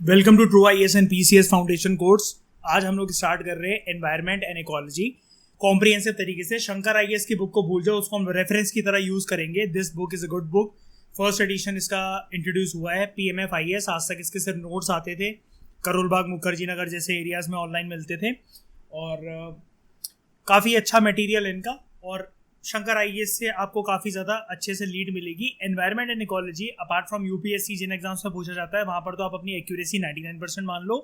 Welcome to true IAS and PCS foundation course. आज हम लोग स्टार्ट कर रहे हैं एनवायरनमेंट एंड इकोलॉजी कॉम्प्रिहेंसिव तरीके से। शंकर आईएएस की बुक को भूल जाओ, उसको हम रेफरेंस की तरह यूज करेंगे। This book is a good book. First edition इसका इंट्रोड्यूस हुआ है पीएमएफ आईएएस। आज तक इसके सिर्फ नोट्स आते थे, करोल बाग मुखर्जी नगर जैसे एरियाज में ऑनलाइन मिलते थे और काफ़ी अच्छा मटेरियल इनका। और शंकर आईएएस से आपको काफ़ी ज़्यादा अच्छे से लीड मिलेगी। Environment and ecology apart from UPSC जिन एग्जाम्स में पूछा जाता है वहाँ पर तो आप अपनी एक्यूरेसी 99% मान लो।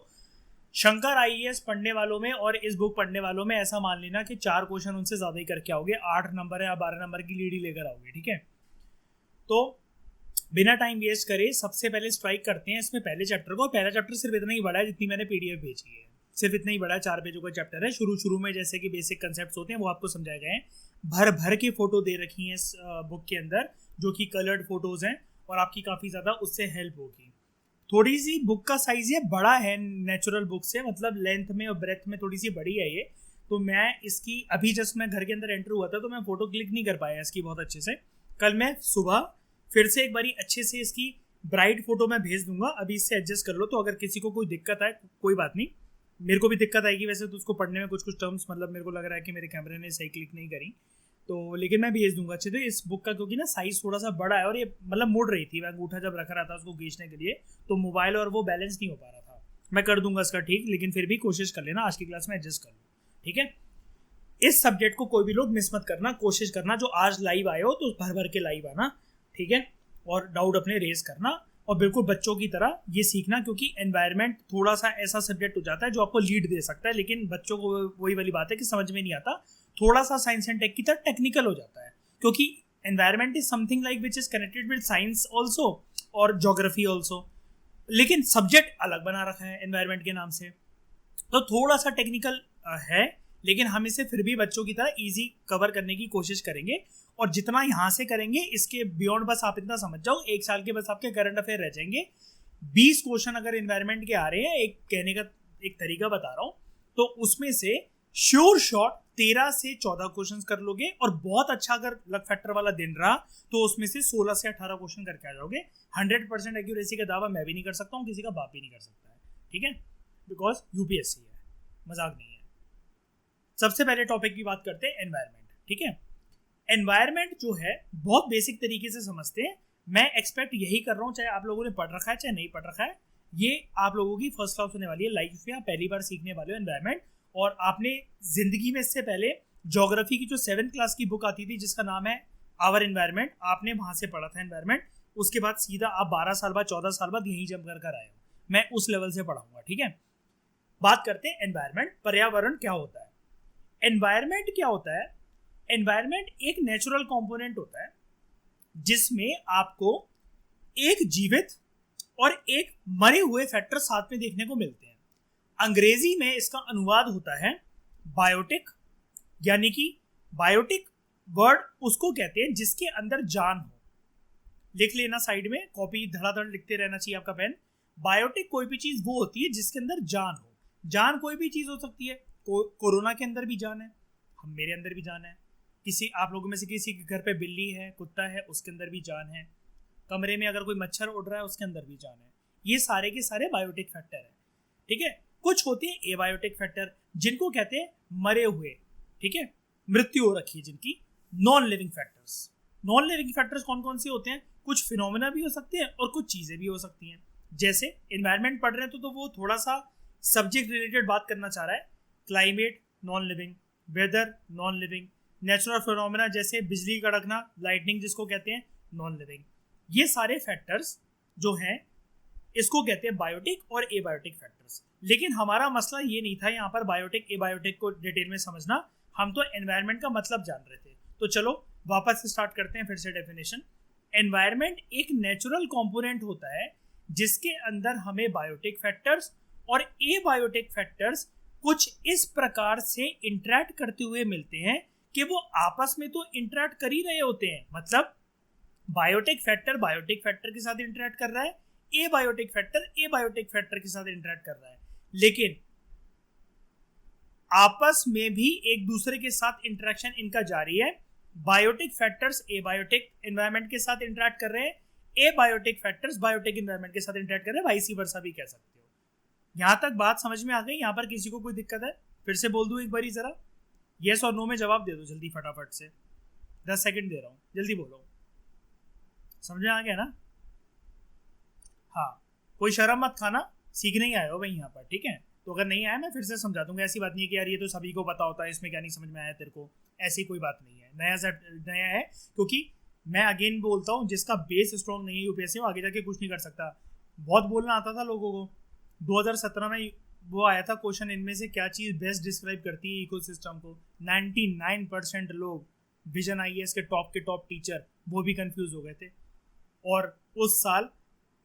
शंकर आईएएस पढ़ने वालों में और इस बुक पढ़ने वालों में ऐसा मान लेना कि 4 क्वेश्चन उनसे ज़्यादा ही करके आओगे। 8 नंबर या 12 नंबर की लीड ही लेकर आओगे, ठीक है। तो बिना टाइम वेस्ट करे सबसे पहले स्ट्राइक करते हैं इसमें पहले चैप्टर को। पहला चैप्टर सिर्फ इतना ही बड़ा है जितनी मैंने पीडीएफ भेजी है, सिर्फ इतना ही बड़ा है। 4 पेजों का चैप्टर है। शुरू में जैसे कि बेसिक कंसेप्ट होते हैं वो आपको समझाए गए हैं। भर के फोटो दे रखी हैं इस बुक के अंदर, जो कि कलर्ड फोटोज हैं और आपकी काफ़ी ज़्यादा उससे हेल्प होगी। थोड़ी सी बुक का साइज ये बड़ा है नेचुरल बुक से, मतलब लेंथ में और ब्रेथ में थोड़ी सी बड़ी है ये। तो मैं इसकी अभी जस्ट मैं घर के अंदर एंटर हुआ था तो मैं फ़ोटो क्लिक नहीं कर पाया इसकी बहुत अच्छे से। कल मैं सुबह फिर से एक बारी अच्छे से इसकी ब्राइट फोटो मैं भेज दूंगा। अभी इससे एडजस्ट कर लो। तो अगर किसी को कोई दिक्कत आए कोई बात नहीं, मेरे को भी दिक्कत आएगी वैसे तो उसको पढ़ने में कुछ टर्म्स, मतलब मेरे को लग रहा है कि मेरे कैमरे ने सही क्लिक नहीं करी तो, लेकिन मैं भेज दूंगा अच्छे से इस बुक का, क्योंकि ना साइज थोड़ा सा बड़ा है और ये मतलब मुड़ रही थी। मैं अंगूठा जब रख रहा था उसको खींचने के लिए तो मोबाइल और वो बैलेंस नहीं हो पा रहा था। मैं कर दूंगा इसका ठीक, लेकिन फिर भी कोशिश कर लेना आज की क्लास में एडजस्ट कर लो, ठीक है। इस सब्जेक्ट को कोई भी लोग मिस मत करना, कोशिश करना। जो आज लाइव आए हो तो भर के लाइव आना, ठीक है। और डाउट अपने रेज करना और बिल्कुल बच्चों की तरह ये सीखना, क्योंकि एनवायरनमेंट थोड़ा सा ऐसा सब्जेक्ट हो जाता है जो आपको लीड दे सकता है, लेकिन बच्चों को वही वाली बात है कि समझ में नहीं आता। थोड़ा सा साइंस एंड टेक की तरह टेक्निकल हो जाता है, क्योंकि environment is something like which is connected with science also और ज्योग्राफी ऑल्सो, लेकिन सब्जेक्ट अलग बना रखा है एनवायरनमेंट के नाम से। तो थोड़ा सा टेक्निकल है, लेकिन हम इसे फिर भी बच्चों की तरह ईजी कवर करने की कोशिश करेंगे। और जितना यहाँ से करेंगे इसके बियॉन्ड बस आप इतना समझ जाओ, 1 साल के बस आपके करंट अफेयर रह जाएंगे। 20 क्वेश्चन अगर एनवायरनमेंट के आ रहे हैं, एक कहने का एक तरीका बता रहा हूँ, तो उसमें से श्योर शॉट 13 से 14 क्वेश्चन कर लोगे। और बहुत अच्छा अगर लक फैक्टर वाला दिन रहा तो उसमें से 16 से 18 क्वेश्चन करके आ जाओगे। 100% एक्यूरेसी का दावा मैं भी नहीं कर सकता हूँ, किसी का बाप भी नहीं कर सकता है, ठीक है, बिकॉज यूपीएससी है, मजाक नहीं है। सबसे पहले टॉपिक की बात करते हैं एनवायरनमेंट, ठीक है। एनवायरनमेंट जो है बहुत बेसिक तरीके से समझते हैं। मैं एक्सपेक्ट यही कर रहा हूँ, चाहे आप लोगों ने पढ़ रखा है चाहे नहीं पढ़ रखा है, ये आप लोगों की फर्स्ट क्लास होने वाली है लाइफ में। आप पहली बार सीखने वाले हो एनवायरनमेंट। और आपने जिंदगी में इससे पहले ज्योग्राफी की जो 7th क्लास की बुक आती थी जिसका नाम है आवर एनवायरनमेंट, आपने वहां से पढ़ा था एनवायरनमेंट। उसके बाद सीधा आप 12 साल बाद 14 साल बाद यहीं जंप कर आए हो। मैं उस लेवल से पढ़ाऊंगा, ठीक है। बात करते हैं एनवायरनमेंट। पर्यावरण क्या होता है? एनवायरनमेंट क्या होता है? एनवायरनमेंट एक नेचुरल कंपोनेंट होता है जिसमें आपको एक जीवित और एक मरे हुए फैक्टर साथ में देखने को मिलते हैं। अंग्रेजी में इसका अनुवाद होता है बायोटिक, यानी कि बायोटिक वर्ड उसको कहते हैं जिसके अंदर जान हो। लिख लेना साइड में, कॉपी धड़ाधड़ लिखते रहना चाहिए आपका पेन। बायोटिक कोई भी चीज वो होती है जिसके अंदर जान हो। जान कोई भी चीज हो सकती है। कोरोना के अंदर भी जान है, हम मेरे अंदर भी जान है, किसी आप लोगों में से किसी के घर पे बिल्ली है, कुत्ता है, उसके अंदर भी जान है, कमरे में अगर कोई मच्छर उड़ रहा है उसके अंदर भी जान है। ये सारे के सारे बायोटिक फैक्टर है, ठीक है। कुछ होते हैं एबायोटिक फैक्टर जिनको कहते हैं मरे हुए, ठीक है, मृत्यु हो रखी है जिनकी, non living factors. Non living factors कौन कौन से होते हैं? कुछ फिनोमेना भी हो सकते हैं और कुछ चीजें भी हो सकती हैं। जैसे एनवायरनमेंट पढ़ रहे हैं तो वो थोड़ा सा सब्जेक्ट रिलेटेड बात करना चाह रहा है। Climate non living, weather non living, natural phenomena जैसे बिजली कड़कना, लाइटनिंग जिसको कहते हैं, नॉन लिविंग। ये सारे फैक्टर्स जो हैं इसको कहते हैं बायोटिक और एबायोटिक फैक्टर्स। लेकिन हमारा मसला ये नहीं था यहाँ पर बायोटिक एबायोटिक को डिटेल में समझना, हम तो एनवायरनमेंट का मतलब जान रहे थे। तो चलो वापस स्टार्ट करते हैं फिर से डेफिनेशन। एनवायरनमेंट एक नेचुरल कंपोनेंट होता है जिसके अंदर हमें बायोटिक फैक्टर्स और एबायोटिक फैक्टर्स कुछ इस प्रकार से इंटरेक्ट करते हुए मिलते हैं कि वो आपस में तो इंटरेक्ट कर ही रहे होते हैं। मतलब बायोटिक फैक्टर के साथ इंटरेक्ट कर रहा है, एबायोटिक फैक्टर के साथ इंटरेक्ट कर रहा है, लेकिन आपस में भी एक दूसरे के साथ इंटरेक्शन इनका जारी है। बायोटिक फैक्टर्स एबायोटिक एनवायरनमेंट के साथ इंटरेक्ट कर रहे हैं, एबायोटिक फैक्टर्स बायोटिक एनवायरनमेंट के साथ इंटरेक्ट कर रहे हैं, वाइस वर्सा भी कह सकते हो। यहाँ तक बात समझ में आ गई? यहाँ पर किसी को कोई दिक्कत है? फिर से बोल दूँ एक बारी जरा, येस और नो में जवाब दे दो जल्दी फटाफट से, 10 सेकंड दे रहा हूँ, जल्दी बोलो। समझ में आ गया ना? हाँ, कोई शर्म मत खाना, सीखने ही आए हो भाई यहाँ पर, ठीक है? तो अगर नहीं आया मैं फिर से समझा दूंगा, ऐसी बात नहीं है कि यार ये तो सभी को पता होता है, इसमें क्या नहीं समझ में आया तेरे को, ऐसी कोई बात नहीं है। नया है, क्योंकि मैं अगेन बोलता हूँ, जिसका बेस स्ट्रॉन्ग नहीं है यूपीएससी में आगे जाके कुछ नहीं कर सकता। बहुत बोलना आता था लोगों को, 2017 में वो आया था क्वेश्चन, इनमें से क्या चीज़ बेस्ट डिस्क्राइब करती है इकोसिस्टम को। 99% लोग, विजन आईएएस के टॉप टीचर, वो भी कंफ्यूज हो गए थे। और उस साल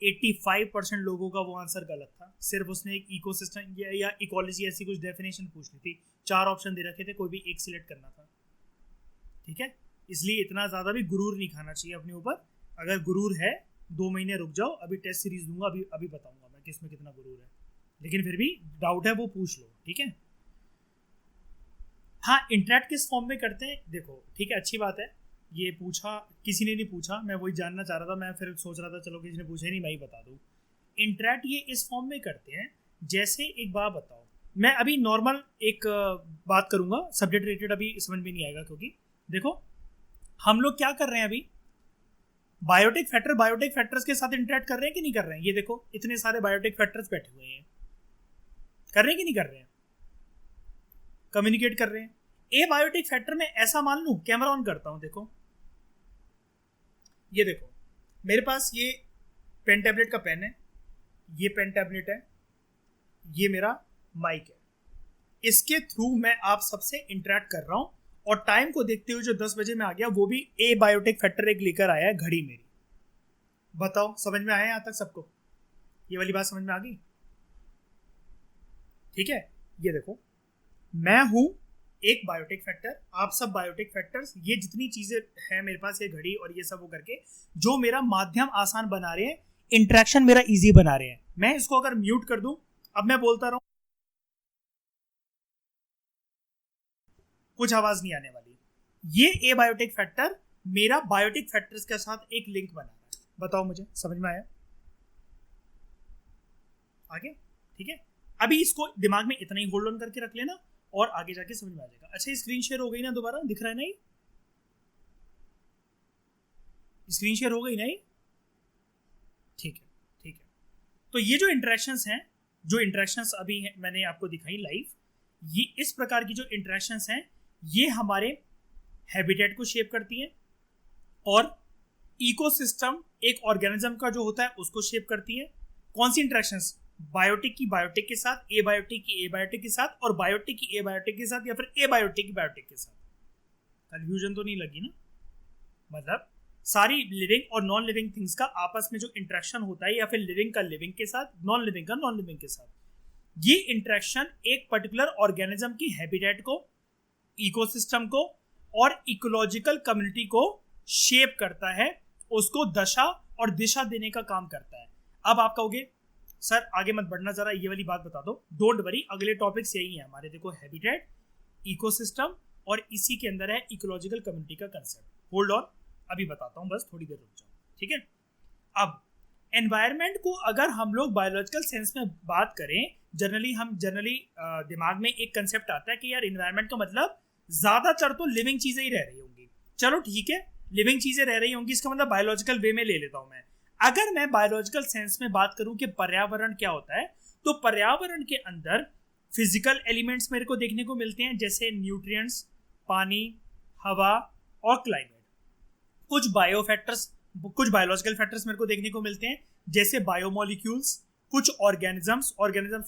85% लोगों का वो आंसर गलत था। सिर्फ उसने एक इकोसिस्टम या इकोलॉजी ऐसी कुछ डेफिनेशन पूछ ली थी, 4 ऑप्शन दे रखे थे, कोई भी एक सिलेक्ट करना था, ठीक है? इसलिए इतना ज़्यादा भी गुरूर नहीं खाना चाहिए अपने ऊपर। अगर गुरूर है 2 महीने रुक जाओ, अभी टेस्ट सीरीज दूंगा, अभी बताऊंगा मैं किसमें कितना गुरूर है, लेकिन फिर भी डाउट है वो पूछ लो, ठीक है? हाँ, इंटरेक्ट किस फॉर्म में करते हैं देखो, ठीक है, अच्छी बात है। ये पूछा, किसी ने नहीं पूछा, मैं वही जानना चाह रहा था, मैं फिर सोच रहा था चलो किसी ने पूछा नहीं, मैं ही बता दूँ। इंटरेक्ट ये इस फॉर्म में करते हैं, जैसे एक बात बताओ, मैं अभी नॉर्मल एक बात करूंगा, सब्जेक्ट रिलेटेड अभी समझ में नहीं आएगा, क्योंकि देखो हम लोग क्या कर रहे हैं अभी, बायोटिक फैक्टर्स के साथ इंटरेक्ट कर रहे हैं कि नहीं कर रहे हैं? ये देखो इतने सारे बायोटिक फैक्टर्स बैठे हुए हैं, कर रहे हैं कि नहीं कर रहे हैं? कम्युनिकेट कर रहे हैं। ए बायोटिक फैक्टर में ऐसा मान लूं, कैमरा ऑन करता हूं, देखो ये देखो मेरे पास ये पेन टैबलेट का पेन है, ये पेन टैबलेट है, ये मेरा माइक है, इसके थ्रू मैं आप सबसे इंटरेक्ट कर रहा हूं, और टाइम को देखते हुए जो 10 बजे में आ गया, वो भी ए बायोटिक फैक्टर एक लेकर आया है, घड़ी मेरी। बताओ समझ में आया यहाँ तक सबको? ये वाली बात समझ में आ गई? ठीक है, ये देखो मैं हूं एक बायोटिक फैक्टर, आप सब बायोटिक फैक्टर्स, ये जितनी चीजें हैं मेरे पास, ये घड़ी और ये सब वो करके जो मेरा माध्यम आसान बना रहे हैं, इंटरेक्शन मेरा इजी बना रहे हैं। मैं इसको अगर म्यूट कर दूं, अब मैं बोलता रहूं, कुछ आवाज नहीं आने वाली। ये ए बायोटिक फैक्टर मेरा बायोटिक फैक्टर्स के साथ एक लिंक बना रहा है। बताओ मुझे समझ में आया? आगे ठीक है, अभी इसको दिमाग में इतना ही होल्ड ऑन करके रख लेना, और आगे जाके समझ में आ जाएगा। अच्छा, स्क्रीन शेयर हो गई ना? दोबारा दिख रहा है नहीं? स्क्रीन शेयर हो गई नहीं? ठीक है, ठीक है। तो ये जो इंटरेक्शंस हैं, जो इंटरेक्शंस अभी मैंने आपको दिखाई लाइव, ये इस प्रकार की जो इंटरेक्शंस हैं, ये हमारे हैबिटेट को शेप करती हैं, और इकोसिस्टम एक ऑर्गेनिज्म का जो होता है उसको शेप करती है। कौन सी इंटरेक्शंस? बायोटिक की बायोटिक के साथ, ए बायोटिक की ए बायोटिक के साथ, और बायोटिक की ए बायोटिक के साथ, या फिर ए बायोटिक की बायोटिक के साथ। कंफ्यूजन तो नहीं लगी ना? मतलब सारी लिविंग और नॉन लिविंग थिंग्स का आपस में जो इंटरेक्शन होता है, या फिर लिविंग का लिविंग के साथ, नॉन लिविंग का नॉन लिविंग के साथ, ये इंटरेक्शन एक पर्टिकुलर ऑर्गेनिज्म की हैबिटेट को, इकोसिस्टम को और इकोलॉजिकल कम्युनिटी को शेप करता है, उसको दशा और दिशा देने का काम करता है। अब आप कहोगे सर आगे मत बढ़ना, जरा ये वाली बात बता दो। डोंट वरी, अगले टॉपिक्स यही है हमारे। देखो, हैबिटेट, इकोसिस्टम, और इसी के अंदर है इकोलॉजिकल कम्युनिटी का कंसेप्ट। होल्ड ऑन, अभी बताता हूं, बस थोड़ी देर रुक जाओ, ठीक है? अब एनवायरनमेंट को अगर हम लोग बायोलॉजिकल सेंस में बात करें, जनरली दिमाग में एक कंसेप्ट आता है कि यार एनवायरनमेंट का मतलब ज्यादातर तो लिविंग चीजें ही रह रही होंगी। चलो ठीक है, लिविंग चीजें रह रही होंगी, इसका मतलब बायोलॉजिकल वे में ले लेता हूं मैं। अगर मैं बायोलॉजिकल सेंस में बात करूं कि पर्यावरण क्या होता है, तो पर्यावरण के अंदर फिजिकल एलिमेंट्स मेरे को देखने को मिलते हैं, जैसे न्यूट्रिएंट्स, पानी, हवा और क्लाइमेट। कुछ बायोलॉजिकल फैक्टर्स मेरे को देखने को मिलते हैं, जैसे बायोमोलिक्यूल्स। कुछ ऑर्गेनिजम्स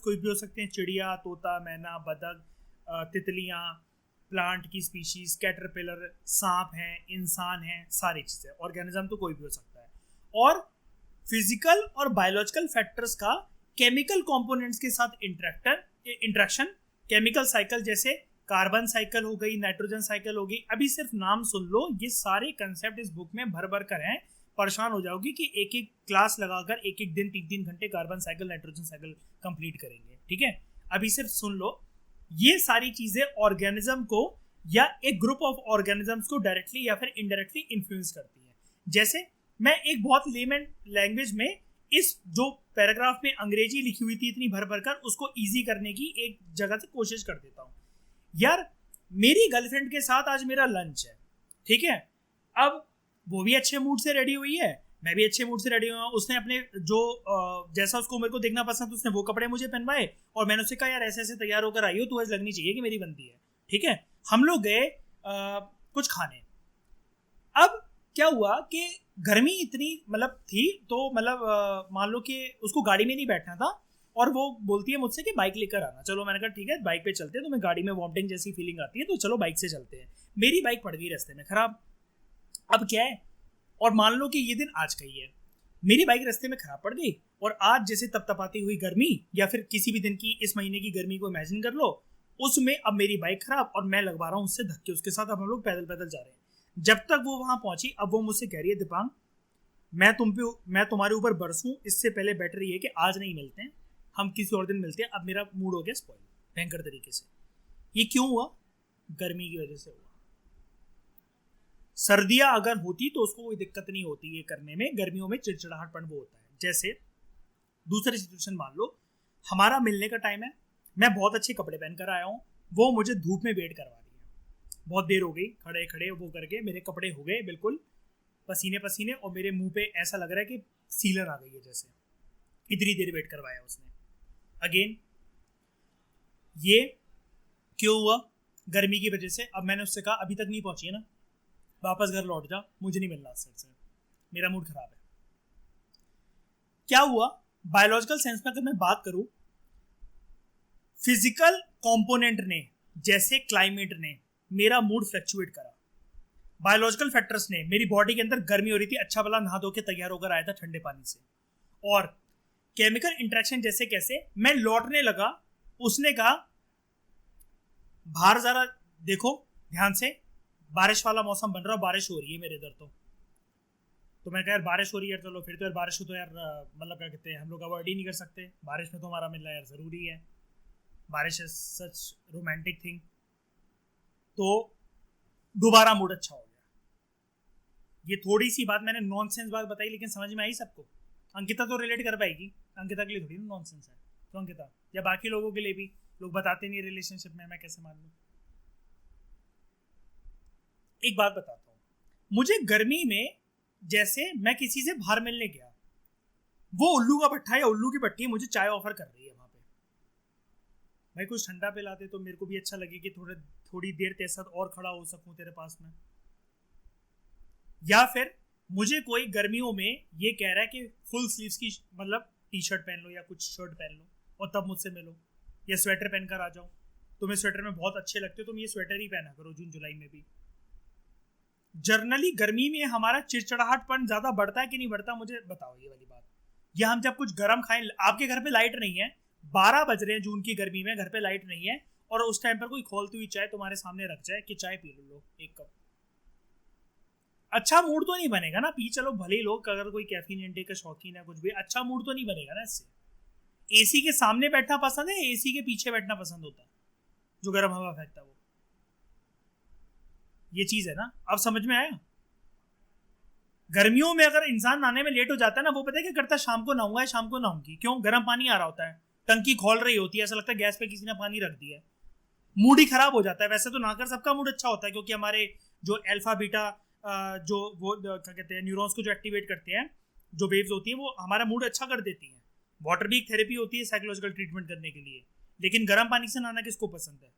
कोई भी हो सकते हैं, चिड़िया, तोता, मैना, बदक, तितलियां, प्लांट की स्पीशीज, कैटरपिलर, सांप हैं, इंसान हैं, सारी चीजें। ऑर्गेनिज्म तो कोई भी हो सकता है। और फिजिकल और बायोलॉजिकल फैक्टर्स का केमिकल कंपोनेंट्स के साथ इंटरेक्शन, केमिकल साइकिल, जैसे कार्बन साइकिल हो गई, नाइट्रोजन साइकिल हो गई। अभी सिर्फ नाम सुन लो, ये सारे कंसेप्ट इस बुक में भर भर कर हैं। परेशान हो जाओगी कि एक एक क्लास लगाकर एक एक दिन 3-3 घंटे carbon cycle, nitrogen cycle complete करेंगे, ठीक है? अभी सिर्फ सुन लो, ये सारी चीजें ऑर्गेनिज्म को या एक ग्रुप ऑफ ऑर्गेनिजम्स को डायरेक्टली या फिर इनडायरेक्टली इन्फ्लुएंस करती हैं। जैसे मैं एक बहुत लेमन लैंग्वेज में इस जो पैराग्राफ में अंग्रेजी लिखी हुई थी इतनी भर भर कर, उसको ईजी करने की एक जगह से कोशिश कर देता हूँ। यार मेरी गर्लफ्रेंड के साथ आज मेरा लंच है, ठीक है, अब वो भी अच्छे मूड से रेडी हुई है, मैं भी अच्छे मूड से रेडी हुआ, उसने अपने जो जैसा उसको मेरे को देखना पसंद, उसने वो कपड़े मुझे पहनवाए और मैंने उससे कहा यार ऐसे ऐसे तैयार होकर आई हो, तू ऐसे लगनी चाहिए कि मेरी बनती है, ठीक है। हम लोग गए कुछ खाने। अब क्या हुआ कि गर्मी इतनी मतलब थी, तो मतलब मान लो कि उसको गाड़ी में नहीं बैठना था और वो बोलती है मुझसे कि बाइक लेकर आना। चलो मैंने कहा ठीक है बाइक पे चलते हैं, तो मैं गाड़ी में वॉमिटिंग जैसी फीलिंग आती है तो चलो बाइक से चलते हैं। मेरी बाइक पड़ गई रास्ते में खराब। अब क्या है, और मान लो कि ये दिन आज का ही है, मेरी बाइक रास्ते में खराब पड़ गई और आज जैसे तपतपाती हुई गर्मी या फिर किसी भी दिन की इस महीने की गर्मी को इमेजिन कर लो, उसमें अब मेरी बाइक खराब और मैं लगवा रहा हूँ उससे धक्के उसके साथ। अब हम लोग पैदल पैदल जा रहे हैं। जब तक वो वहां पहुंची, अब वो मुझसे कह रही है दीपांग मैं तुम्हारे ऊपर बरसूं इससे पहले बेटर ये है कि आज नहीं मिलते हैं, हम किसी और दिन मिलते हैं, अब मेरा मूड हो गया स्पॉइल भयंकर तरीके से। ये क्यों हुआ? गर्मी की वजह से हुआ। सर्दियां अगर होती तो उसको कोई दिक्कत नहीं होती ये करने में, गर्मियों में चिड़चिड़ाहटपन वो होता है। जैसे दूसरी सिचुएशन मान लो, हमारा मिलने का टाइम है, मैं बहुत अच्छे कपड़े पहनकर आया हूँ, वो मुझे धूप में वेट करवा रही है, बहुत देर हो गई खड़े खड़े वो करके, मेरे कपड़े हो गए बिल्कुल पसीने पसीने और मेरे मुंह पे ऐसा लग रहा है कि सीलन आ गई है, जैसे इतनी देर वेट करवाया उसने। अगेन ये क्यों हुआ? गर्मी की वजह से। अब मैंने उससे कहा अभी तक नहीं पहुंची है ना, वापस घर लौट जा, मुझे नहीं मिलना उससे, मेरा मूड खराब है। क्या हुआ? बायोलॉजिकल सेंस में अगर मैं बात करूं, फिजिकल कंपोनेंट ने जैसे क्लाइमेट ने मेरा मूड फ्लक्चुएट करा, बायोलॉजिकल फैक्टर्स ने, मेरी बॉडी के अंदर गर्मी हो रही थी, अच्छा भला नहा धो के तैयार होकर आया था ठंडे पानी से, और केमिकल इंटरेक्शन जैसे कैसे मैं लौटने लगा, उसने कहा बाहर जरा देखो ध्यान से, बारिश वाला मौसम बन रहा है, बारिश हो रही है मेरे इधर तो मैं कहा यार बारिश हो रही है, चलो फिर तो यार बारिश हो तो यार मतलब क्या कहते हैं हम लोग अवॉइड ही नहीं कर सकते, बारिश में तो हमारा मिलना यार ज़रूरी है, बारिश इज सच रोमांटिक थिंग। तो दोबारा मूड अच्छा हो गया। ये थोड़ी सी बात मैंने नॉनसेंस बात बताई, लेकिन समझ में आई सबको? अंकिता तो रिलेट कर पाएगी, अंकिता के लिए थोड़ी ना नॉनसेंस है, तो अंकिता या बाकी लोगों के लिए भी, लोग बताते नहीं रिलेशनशिप में, मैं कैसे मान लूं? एक बात बताता हूँ, मुझे गर्मी में जैसे मैं किसी से बाहर मिलने गया, वो उल्लू का भट्टा या उल्लू की भट्टी मुझे चाय ऑफर कर रही है वहां पे, भाई कुछ ठंडा पिलाते तो मेरे को भी अच्छा लगे कि थोड़ी देर तेरे साथ और खड़ा हो सकूं तेरे पास में। या फिर मुझे कोई गर्मियों में ये कह रहा है कि फुल स्लीव्स की मतलब टी शर्ट पहन लो या कुछ शर्ट पहन लो और तब मुझसे मिलो, या स्वेटर पहनकर आ जाओ, तुम्हें स्वेटर में बहुत अच्छे लगते हो, तुम ये स्वेटर ही पहना करो जून जुलाई में भी। जनरली गर्मी में हमारा चिड़चिड़ाहटपन ज्यादा बढ़ता है कि नहीं बढ़ता? मुझे बताओ ये वाली बात। या हम जब कुछ गर्म खाएं, आपके घर पे लाइट नहीं है, 12 बज रहे हैं जून की गर्मी में, घर पे लाइट नहीं है, और उस टाइम पर कोई खोलती हुई चाय तुम्हारे सामने रख जाए कि चाय पी लो एक कप, अच्छा मूड तो नहीं बनेगा ना? पी चलो भले ही लोग, अगर कोई कैफीन इंटेक का शौकीन है कुछ भी, अच्छा मूड तो नहीं बनेगा ना इससे। एसी के सामने बैठना पसंद है, एसी के पीछे बैठना पसंद होता है जो गर्म हवा फेंकता है वो? ये चीज है ना, अब समझ में आया? गर्मियों में अगर इंसान नहाने में लेट हो जाता है ना, वो पता है क्या करता है? शाम को नहाऊंगा, शाम को नहाऊंगी, क्यों? गर्म पानी आ रहा होता है, टंकी खोल रही होती है, ऐसा लगता है गैस पे किसी ने पानी रख दिया है, मूड ही खराब हो जाता है। वैसे तो नहाकर सबका मूड अच्छा होता है, क्योंकि हमारे जो अल्फा बीटा जो वो क्या कहते हैं न्यूरॉन्स को जो एक्टिवेट करते हैं, जो वेव्स होती है, वो हमारा मूड अच्छा कर देती है। वाटर भी एक थेरेपी होती है साइकोलॉजिकल ट्रीटमेंट करने के लिए। लेकिन गर्म पानी से नहाना किसको पसंद है?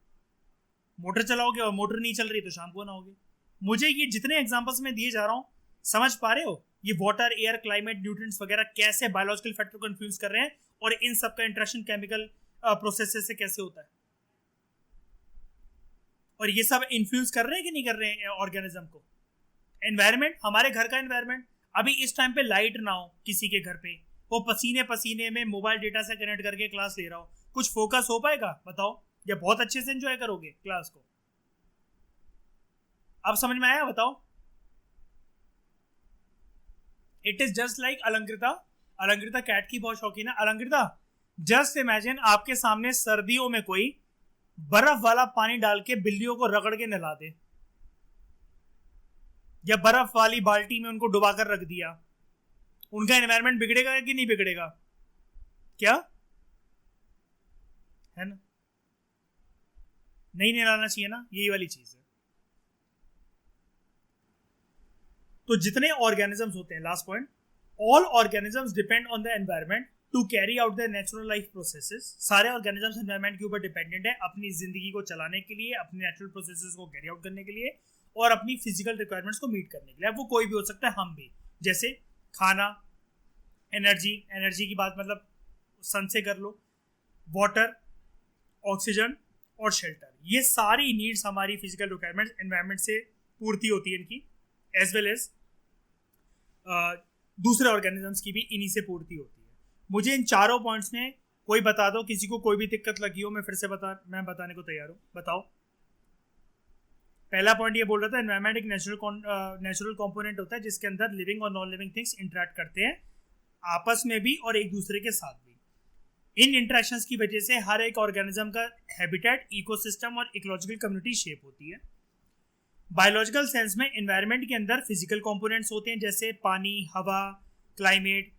मोटर चलाओगे और मोटर नहीं चल रही तो शाम को नहाओगे। मुझे ये जितने एग्जांपल्स में दिए जा रहा हूँ, समझ पा रहे हो? ये वाटर, एयर, क्लाइमेट, न्यूट्रिएंट्स वगैरह कैसे बायोलॉजिकल फैक्टर को इन्फ्लुएंस कर रहे हैं, और इन सब का इंटरेक्शन केमिकल प्रोसेसेस से कैसे होता है, और ये सब इन्फ्लुएंस कर रहे हैं कि नहीं कर रहे हैं ऑर्गेनिज्म को। एनवायरमेंट, हमारे घर का एनवायरमेंट, अभी इस टाइम पे लाइट ना हो किसी के घर पे, वो पसीने पसीने में मोबाइल डेटा से कनेक्ट करके क्लास ले रहा हो, कुछ फोकस हो पाएगा बताओ? या बहुत अच्छे से एंजॉय करोगे क्लास को? अब समझ में आया? बताओ। It is just like Alankrita. Alankrita cat की बहुत शौकीन है। अलंकृता, जस्ट इमेजिन आपके सामने सर्दियों में कोई बर्फ वाला पानी डाल के बिल्लियों को रगड़ के नहला दे, या बर्फ वाली बाल्टी में उनको डुबाकर रख दिया, उनका एनवायरनमेंट बिगड़ेगा कि नहीं बिगड़ेगा? क्या है ना? नहीं लाना चाहिए ना, यही वाली चीज है। तो जितने ऑर्गेनिजम्स होते हैं, last point, all organisms depend on the environment to carry out the natural life processes. सारे ऑर्गेनिजम्स एनवायरनमेंट के ऊपर डिपेंडेंट है अपनी जिंदगी को चलाने के लिए, अपने नेचुरल प्रोसेसेस को कैरी आउट करने के लिए और अपनी फिजिकल रिक्वायरमेंट्स को मीट करने के लिए। अब वो कोई भी हो सकता है, हम भी, जैसे खाना, एनर्जी की बात मतलब सन से कर लो, वाटर, ऑक्सीजन और शेल्टर, ये सारी नीड्स हमारी फिजिकल रिक्वायरमेंट्स एनवायरनमेंट से पूर्ति होती है इनकी, एज वेल एज दूसरे ऑर्गेनिजम्स की भी इन्हीं से पूर्ति होती है। मुझे इन चारों पॉइंट्स में कोई बता दो, किसी को कोई भी दिक्कत लगी हो, मैं फिर से मैं बताने को तैयार हूँ, बताओ। पहला पॉइंट ये बोल रहा था, एनवायरनमेंट एक नेचुरल कंपोनेंट होता है जिसके अंदर लिविंग और नॉन लिविंग थिंग्स इंटरेक्ट करते हैं आपस में भी और एक दूसरे के साथ भी। इन इंटरेक्शंस की वजह से हर एक ऑर्गेनिज्म का हैबिटेट, इकोसिस्टम और इकोलॉजिकल कम्युनिटी शेप होती है। बायोलॉजिकल सेंस में एनवायरनमेंट के अंदर फिजिकल कंपोनेंट्स होते हैं जैसे पानी, हवा, क्लाइमेट।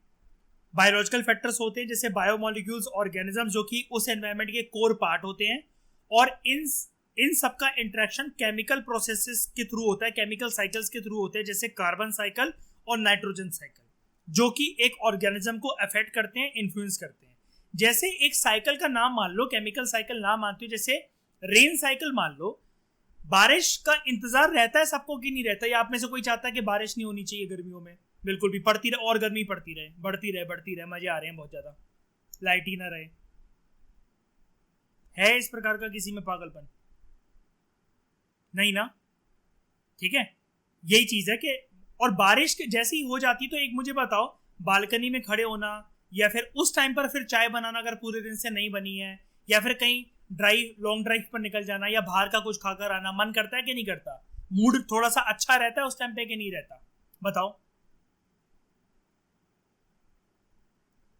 बायोलॉजिकल फैक्टर्स होते हैं जैसे बायोमोलिक्यूल्स, ऑर्गेनिज्म जो कि उस एनवायरनमेंट के कोर पार्ट होते हैं। और इन सब का इंटरेक्शन केमिकल प्रोसेसेस के थ्रू होता है, केमिकल साइकिल्स के थ्रू होते हैं, जैसे कार्बन साइकिल और नाइट्रोजन साइकिल, जो कि एक ऑर्गेनिज्म को अफेक्ट करते हैं, इन्फ्लुएंस करते हैं। जैसे एक साइकिल का नाम मान लो, केमिकल साइकिल नाम मानते हो, जैसे रेन साइकिल मान लो। बारिश का इंतजार रहता है सबको कि नहीं रहता? या आप में से कोई चाहता है कि बारिश नहीं होनी चाहिए गर्मियों में? बिल्कुल भी, पड़ती रहे और गर्मी पड़ती रहे, बढ़ती रहे, मजे आ रहे हैं बहुत ज्यादा, लाइट ही ना रहे। है इस प्रकार का किसी में पागलपन? नहीं ना, ठीक है। यही चीज है कि, और बारिश जैसी ही हो जाती तो एक मुझे बताओ, बालकनी में खड़े होना या फिर उस टाइम पर फिर चाय बनाना अगर पूरे दिन से नहीं बनी है, या फिर कहीं लॉन्ग ड्राइव पर निकल जाना या बाहर का कुछ खाकर आना, मन करता है कि नहीं करता? मूड थोड़ा सा अच्छा रहता है उस टाइम पे कि नहीं रहता? बताओ,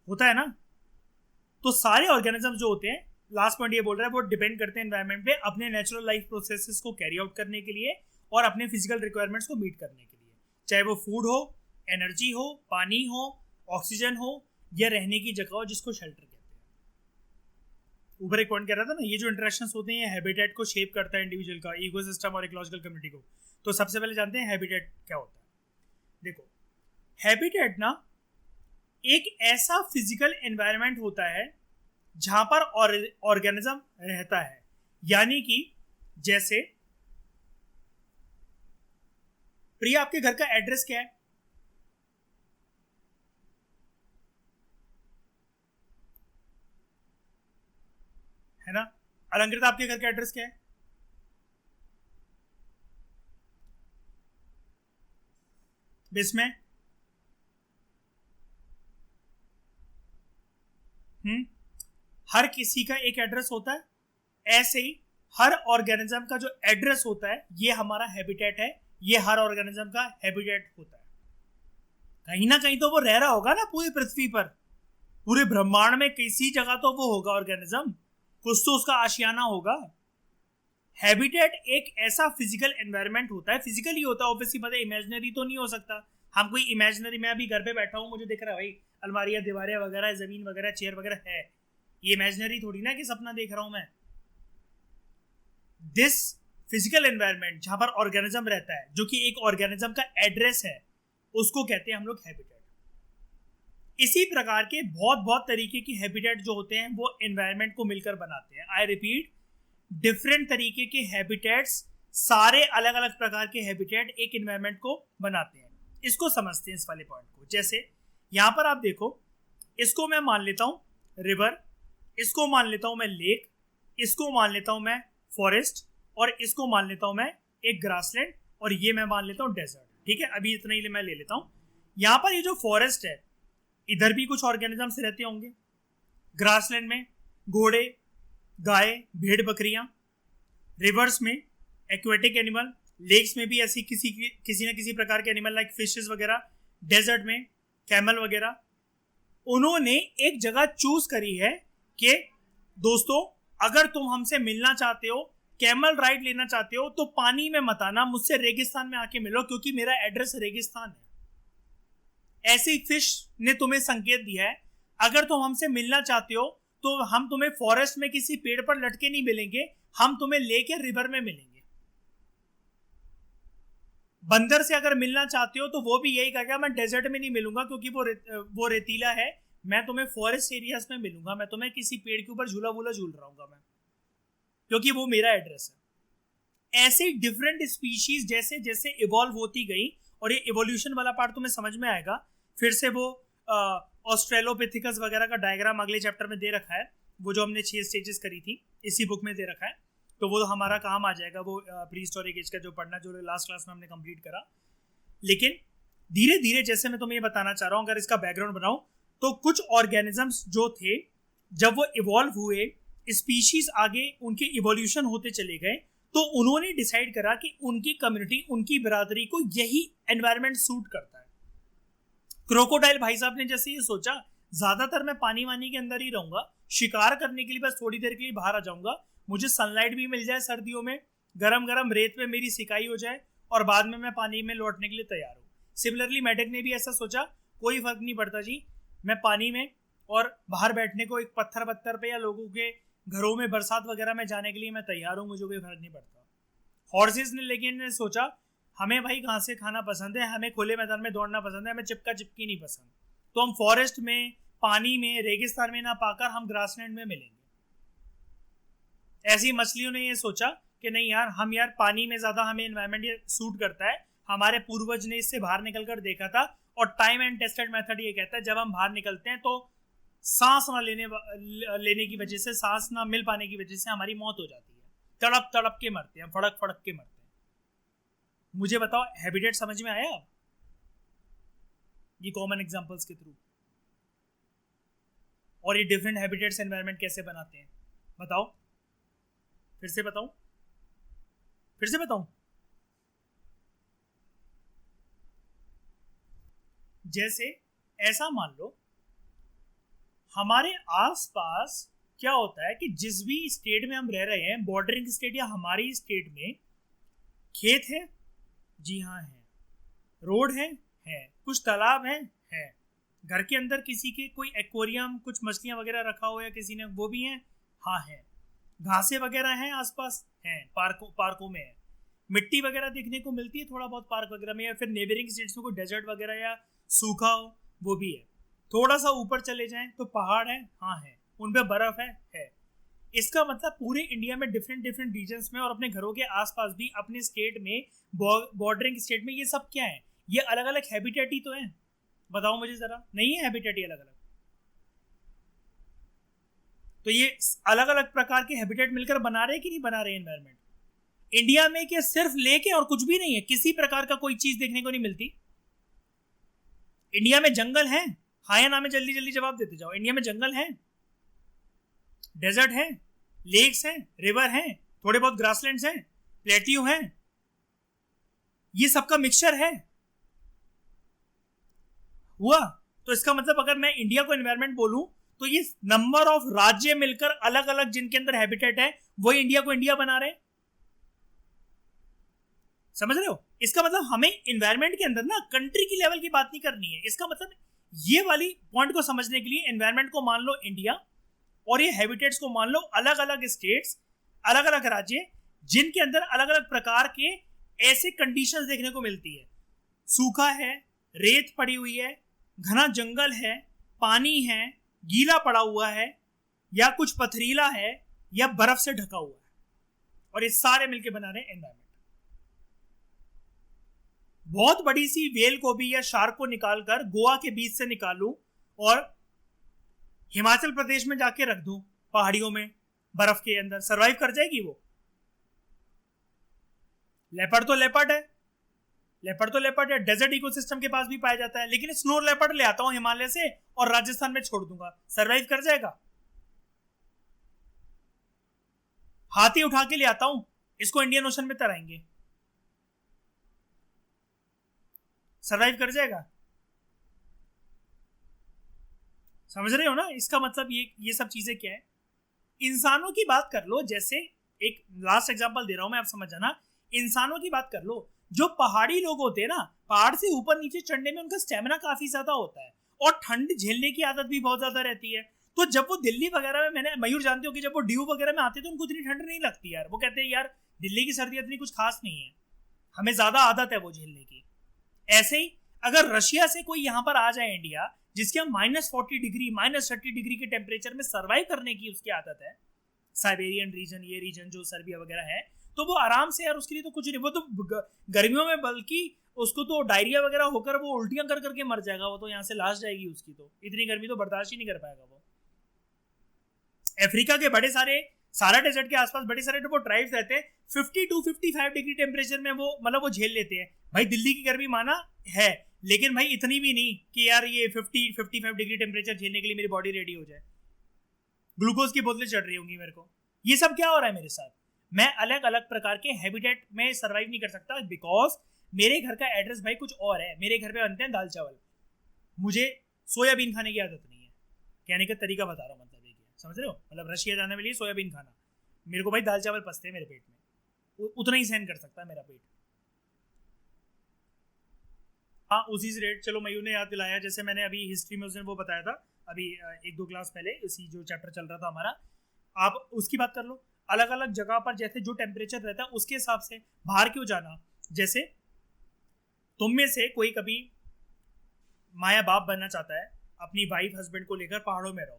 होता है ना? तो सारे ऑर्गेनिज्म जो होते हैं, लास्ट पॉइंट ये बोल रहा है, वो डिपेंड करते हैं एनवायरनमेंट पे अपने नेचुरल लाइफ प्रोसेसेस को कैरी आउट करने के लिए और अपने फिजिकल रिक्वायरमेंट्स को मीट करने के लिए, चाहे वो फूड हो, एनर्जी हो, पानी हो, ऑक्सीजन हो या रहने की जगह हो जिसको शेल्टर कहते हैं। ऊपर एक पॉइंट कह रहा था ना, ये जो इंटरेक्शंस होते हैं हैबिटेट को शेप करता है, इंडिविजुअल का, इकोसिस्टम और इकोलॉजिकल कम्युनिटी को। तो सबसे पहले जानते हैं हैबिटेट क्या होता है। देखो, हैबिटेट ना एक ऐसा फिजिकल एनवायरनमेंट होता है जहां पर ऑर्गेनिज्म रहता है। यानी कि जैसे प्रिया, आपके घर का एड्रेस क्या है? है ना? अलंकृत, आपके घर का एड्रेस क्या है? बिस्मय? हर किसी का एक एड्रेस होता है, ऐसे ही हर ऑर्गेनिज्म का जो एड्रेस होता है, ये हमारा हैबिटेट है, ये हर ऑर्गेनिज्म का हैबिटेट होता है। कहीं ना कहीं तो वो रह रहा होगा ना पूरी पृथ्वी पर, पूरे ब्रह्मांड में किसी जगह तो वो होगा ऑर्गेनिज्म, कुछ तो उसका आशियाना होगा। हैबिटेट एक ऐसा फिजिकल एनवायरनमेंट होता है, फिजिकली होता है, ऑब्वियसली पता है, इमेजिनरी तो नहीं हो सकता। हम कोई इमेजिनरी, मैं अभी घर पे बैठा हूँ, मुझे दिख रहा है भाई अलमारियां, दीवारें वगैरह, जमीन वगैरह, चेयर वगैरह है, ये इमेजिनरी थोड़ी ना कि सपना देख रहा हूं मैं। दिस फिजिकल एनवायरनमेंट जहां पर ऑर्गेनिज्म रहता है, जो कि एक ऑर्गेनिज्म का एड्रेस है, उसको कहते हैं हम लोग हैबिटेट। इसी प्रकार के बहुत बहुत तरीके की हैबिटेट जो होते हैं वो एनवायरनमेंट को मिलकर बनाते हैं। आई रिपीट, डिफरेंट तरीके के हैबिटेट्स, सारे अलग अलग प्रकार के हैबिटेट एक एनवायरनमेंट को बनाते हैं। इसको समझते हैं, इस वाले पॉइंट को। जैसे यहां पर आप देखो, इसको मैं मान लेता हूं रिवर, इसको मान लेता हूं मैं लेक, इसको मान लेता हूं मैं फॉरेस्ट, और इसको मान लेता हूं मैं एक ग्रासलैंड, और ये मैं मान लेता हूं डेजर्ट। ठीक है, अभी इतना ही मैं ले लेता हूं। यहां पर ये जो फॉरेस्ट है, इधर भी कुछ ऑर्गेनिजम्स रहते होंगे। ग्रासलैंड में घोड़े, गाय, भेड़, बकरियां। रिवर्स में एक्वेटिक एनिमल, लेक्स में भी ऐसी किसी न किसी प्रकार के एनिमल लाइक फिशेस वगैरह, डेजर्ट में कैमल वगैरह। उन्होंने एक जगह चूज करी है कि दोस्तों, अगर तुम हमसे मिलना चाहते हो, कैमल राइड लेना चाहते हो, तो पानी में मत आना, मुझसे रेगिस्तान में आके मिलो, क्योंकि मेरा एड्रेस रेगिस्तान है। ऐसी फिश ने तुम्हें संकेत दिया है, अगर तुम हमसे मिलना चाहते हो तो हम तुम्हें फॉरेस्ट में किसी पेड़ पर लटके नहीं मिलेंगे, हम तुम्हें लेके रिवर में मिलेंगे। बंदर से अगर मिलना चाहते हो तो वो भी यही कहेगा, मैं डेजर्ट में नहीं मिलूंगा क्योंकि वो रेतीला है, मैं तुम्हें फॉरेस्ट एरियाज में मिलूंगा, मैं तुम्हें किसी पेड़ के ऊपर झूला वूला झूल रहा हूँ मैं, क्योंकि वो मेरा एड्रेस है। ऐसे डिफरेंट स्पीशीज जैसे जैसे इवॉल्व होती गई, और ये इवोल्यूशन वाला पार्ट तुम्हें समझ में आएगा। फिर से वो ऑस्ट्रेलोपिथिकस वगैरह का डायग्राम अगले चैप्टर में दे रखा है, वो जो हमने 6 स्टेजेस करी थी इसी बुक में दे रखा है, तो वो हमारा काम आ जाएगा, वो प्री हिस्टोरिक एज का जो पढ़ना जो लास्ट क्लास में हमने कंप्लीट करा। लेकिन धीरे धीरे जैसे मैं तुम्हें ये बताना चाह रहा हूँ, अगर इसका बैकग्राउंड बनाऊं तो कुछ ऑर्गेनिजम्स जो थे जब वो इवॉल्व हुए, स्पीशीज आगे उनके इवोल्यूशन होते चले गए, तो उन्होंने डिसाइड करा कि उनकी कम्युनिटी, उनकी बिरादरी को यही एनवायरनमेंट सूट करता है। क्रोकोडाइल भाई साहब ने जैसे ये सोचा, ज्यादातर मैं पानी वानी के अंदर ही रहूंगा, शिकार करने के लिए बस थोड़ी देर के लिए बाहर आ जाऊंगा, मुझे सनलाइट भी मिल जाए सर्दियों में, गरम गरम रेत पे मेरी सिकाई हो जाए, और बाद में मैं पानी में लौटने के लिए तैयार हूँ। सिमिलरली मेढक ने भी ऐसा सोचा, कोई फर्क नहीं पड़ता जी, मैं पानी में और बाहर बैठने को एक पत्थर पे या लोगों के घरों में बरसात वगैरह में जाने के लिए मैं तैयार हूँ, मुझे कोई फर्क नहीं पड़ता। हॉर्सेस ने लेकिन सोचा, हमें भाई घास से खाना पसंद है, हमें खुले मैदान में दौड़ना पसंद है, हमें चिपका चिपकी नहीं पसंद, तो हम फॉरेस्ट में, पानी में, रेगिस्तान में ना पाकर हम ग्रासलैंड में मिलेंगे। ऐसी मछलियों ने ये सोचा कि नहीं यार, हम यार पानी में ज्यादा हमें एनवायरनमेंट ये सूट करता है, हमारे पूर्वज ने इससे बाहर निकल कर देखा था, और टाइम एंड टेस्टेड मेथड ये कहता है जब हम बाहर निकलते हैं तो सांस ना लेने की वजह से, सांस ना मिल पाने की वजह से हमारी मौत हो जाती है, तड़प तड़प के मरते हैं, फड़क फड़क के मरते हैं। मुझे बताओ, हैबिटेट समझ में आया ये कॉमन एग्जांपल्स के थ्रू, और ये डिफरेंट हैबिटेट्स एनवायरनमेंट कैसे बनाते हैं? बताओ, फिर से बताऊं? जैसे ऐसा मान लो, हमारे आसपास क्या होता है कि जिस भी स्टेट में हम रह रहे हैं, बॉर्डरिंग स्टेट या हमारी स्टेट में, खेत है, जी हाँ है, रोड है, कुछ तालाब है, घर के अंदर किसी के कोई एक्वेरियम, कुछ मछलियां वगैरह रखा हो या किसी ने, वो भी है, हाँ है, घासें वगैरह हैं आसपास, हैं, पार्कों में है, मिट्टी वगैरह देखने को मिलती है थोड़ा बहुत पार्क वगैरह में, या फिर नेबरिंग स्टेट्स में कोई डेजर्ट वगैरह या सूखा हो वो भी है। थोड़ा सा ऊपर चले जाएं तो पहाड़ है, हाँ है, उन पे बर्फ है। इसका मतलब पूरे इंडिया में डिफरेंट डिफरेंट रीजन्स में और अपने घरों के आसपास भी, अपने स्टेट में, बॉर्डरिंग स्टेट में, ये सब क्या है? ये अलग अलग हैबिटेट ही तो है। बताओ मुझे जरा, नहीं है हैबिटेट ये अलग अलग? तो ये अलग अलग प्रकार के हैबिटेट मिलकर बना रहे कि नहीं बना रहे एनवायरनमेंट? इंडिया में क्या सिर्फ लेक है और कुछ भी नहीं है, किसी प्रकार का कोई चीज देखने को नहीं मिलती? इंडिया में जंगल है, हाँ या ना में जल्दी जल्दी जवाब देते जाओ। इंडिया में जंगल है, डेजर्ट है, लेक्स हैं, रिवर हैं, थोड़े बहुत ग्रासलैंड्स हैं, प्लेट्यू हैं, ये सबका मिक्सचर है। हुआ? तो इसका मतलब अगर मैं इंडिया को एनवायरनमेंट बोलूं तो ये नंबर ऑफ राज्य मिलकर अलग अलग जिनके अंदर हैबिटेट है, वही इंडिया को इंडिया बना रहे हैं। समझ रहे हो? इसका मतलब हमें एनवायरनमेंट के अंदर ना कंट्री की लेवल की बात नहीं करनी है। इसका मतलब ये वाली पॉइंट को समझने के लिए एनवायरनमेंट को मान लो इंडिया, और ये हैबिटेट्स को मान लो अलग अलग स्टेट्स, अलग अलग राज्य, जिनके अंदर अलग अलग प्रकार के ऐसे कंडीशंस देखने को मिलती है। सूखा है, रेत पड़ी हुई है, घना जंगल है, पानी है, गीला पड़ा हुआ है, या कुछ पथरीला है, या बर्फ से ढका हुआ है, और ये सारे मिलकर बना रहे हैं एनवायरनमेंट। बहुत बड़ी सी वेल को भी या शार्क को निकालकर गोवा के बीच से निकालूं और हिमाचल प्रदेश में जाके रख दूं पहाड़ियों में बर्फ के अंदर, सरवाइव कर जाएगी वो? लेपर्ड तो लेपर्ड है, डेजर्ट इकोसिस्टम के पास भी पाया जाता है, लेकिन स्नो लेपर्ड ले आता हूं हिमालय से और राजस्थान में छोड़ दूंगा, सरवाइव कर जाएगा? हाथी उठा के ले आता हूं, इसको इंडियन ओशन में तराएंगे, सरवाइव कर जाएगा? समझ रहे हो ना? इसका मतलब ये सब चीजें क्या है। इंसानों की बात कर लो, जैसे एक लास्ट एग्जांपल दे रहा हूं मैं, आप समझ जाना। इंसानों की बात कर लो, जो पहाड़ी लोग होते हैं ना, पहाड़ से ऊपर नीचे चढ़ने में उनका स्टेमिना काफी ज्यादा होता है और ठंड झेलने की आदत भी बहुत ज्यादा रहती है। तो जब वो दिल्ली वगैरह में, मैंने मयूर जानते हो कि जब वो ड्यू वगैरह में आते हैं तो उनको इतनी ठंड नहीं लगती यार। वो कहते हैं यार दिल्ली की सर्दी इतनी कुछ खास नहीं है, हमें ज्यादा आदत है वो झेलने की। ऐसे ही अगर रशिया से कोई यहाँ पर आ जाए इंडिया, जिसके हम -40 डिग्री -30 डिग्री के टेम्परेचर में सर्वाइव करने की उसकी आदत है, साइबेरियन रीजन, ये रीजन जो सर्बिया वगैरह है, तो वो आराम से यार, उसके लिए तो कुछ नहीं। वो तो गर्मियों में बल्कि उसको तो डायरिया वगैरह होकर वो उल्टियां कर करके मर जाएगा, वो तो यहाँ से लाश जाएगी उसकी, तो इतनी गर्मी तो बर्दाश्त ही नहीं कर पाएगा वो। अफ्रीका के बड़े सारे सारा डेजर्ट के आसपास बड़े सारे वो ट्राइब्स रहते हैं, 50 to 55 डिग्री टेम्परेचर में वो मतलब वो झेल लेते हैं। भाई दिल्ली की गर्मी माना है, लेकिन भाई इतनी भी नहीं कि यार ये 50-55 डिग्री टेम्परेचर झेलने के लिए मेरी बॉडी रेडी हो जाए, ग्लूकोज की बोतलें चढ़ रही होंगी मेरे को। ये सब क्या हो रहा है मेरे साथ? मैं अलग अलग प्रकार के हैबिटेट में सर्वाइव नहीं कर सकता, बिकॉज मेरे घर का एड्रेस भाई कुछ और है। मेरे घर पे बनते हैं दाल चावल, मुझे सोयाबीन खाने की आदत नहीं है। कहने का तरीका बता रहा हूँ, मतलब ये समझ रहे हो? मतलब रशिया जाने के लिए सोयाबीन खाना, मेरे को भाई दाल चावल पसते हैं मेरे पेट में, उतना ही सहन कर सकता है मेरा पेट। हाँ उसी से रेट, चलो मयूर ने याद दिलाया, जैसे मैंने अभी हिस्ट्री में उस दिन वो बताया था, अभी 1-2 क्लास पहले इसी जो चैप्टर चल रहा था हमारा, आप उसकी बात कर लो। अलग अलग जगह पर जैसे जो टेम्परेचर रहता है उसके हिसाब से बाहर क्यों जाना। जैसे तुम में से कोई कभी माया बाप बनना चाहता है, अपनी वाइफ हस्बैंड को लेकर पहाड़ों में रहो,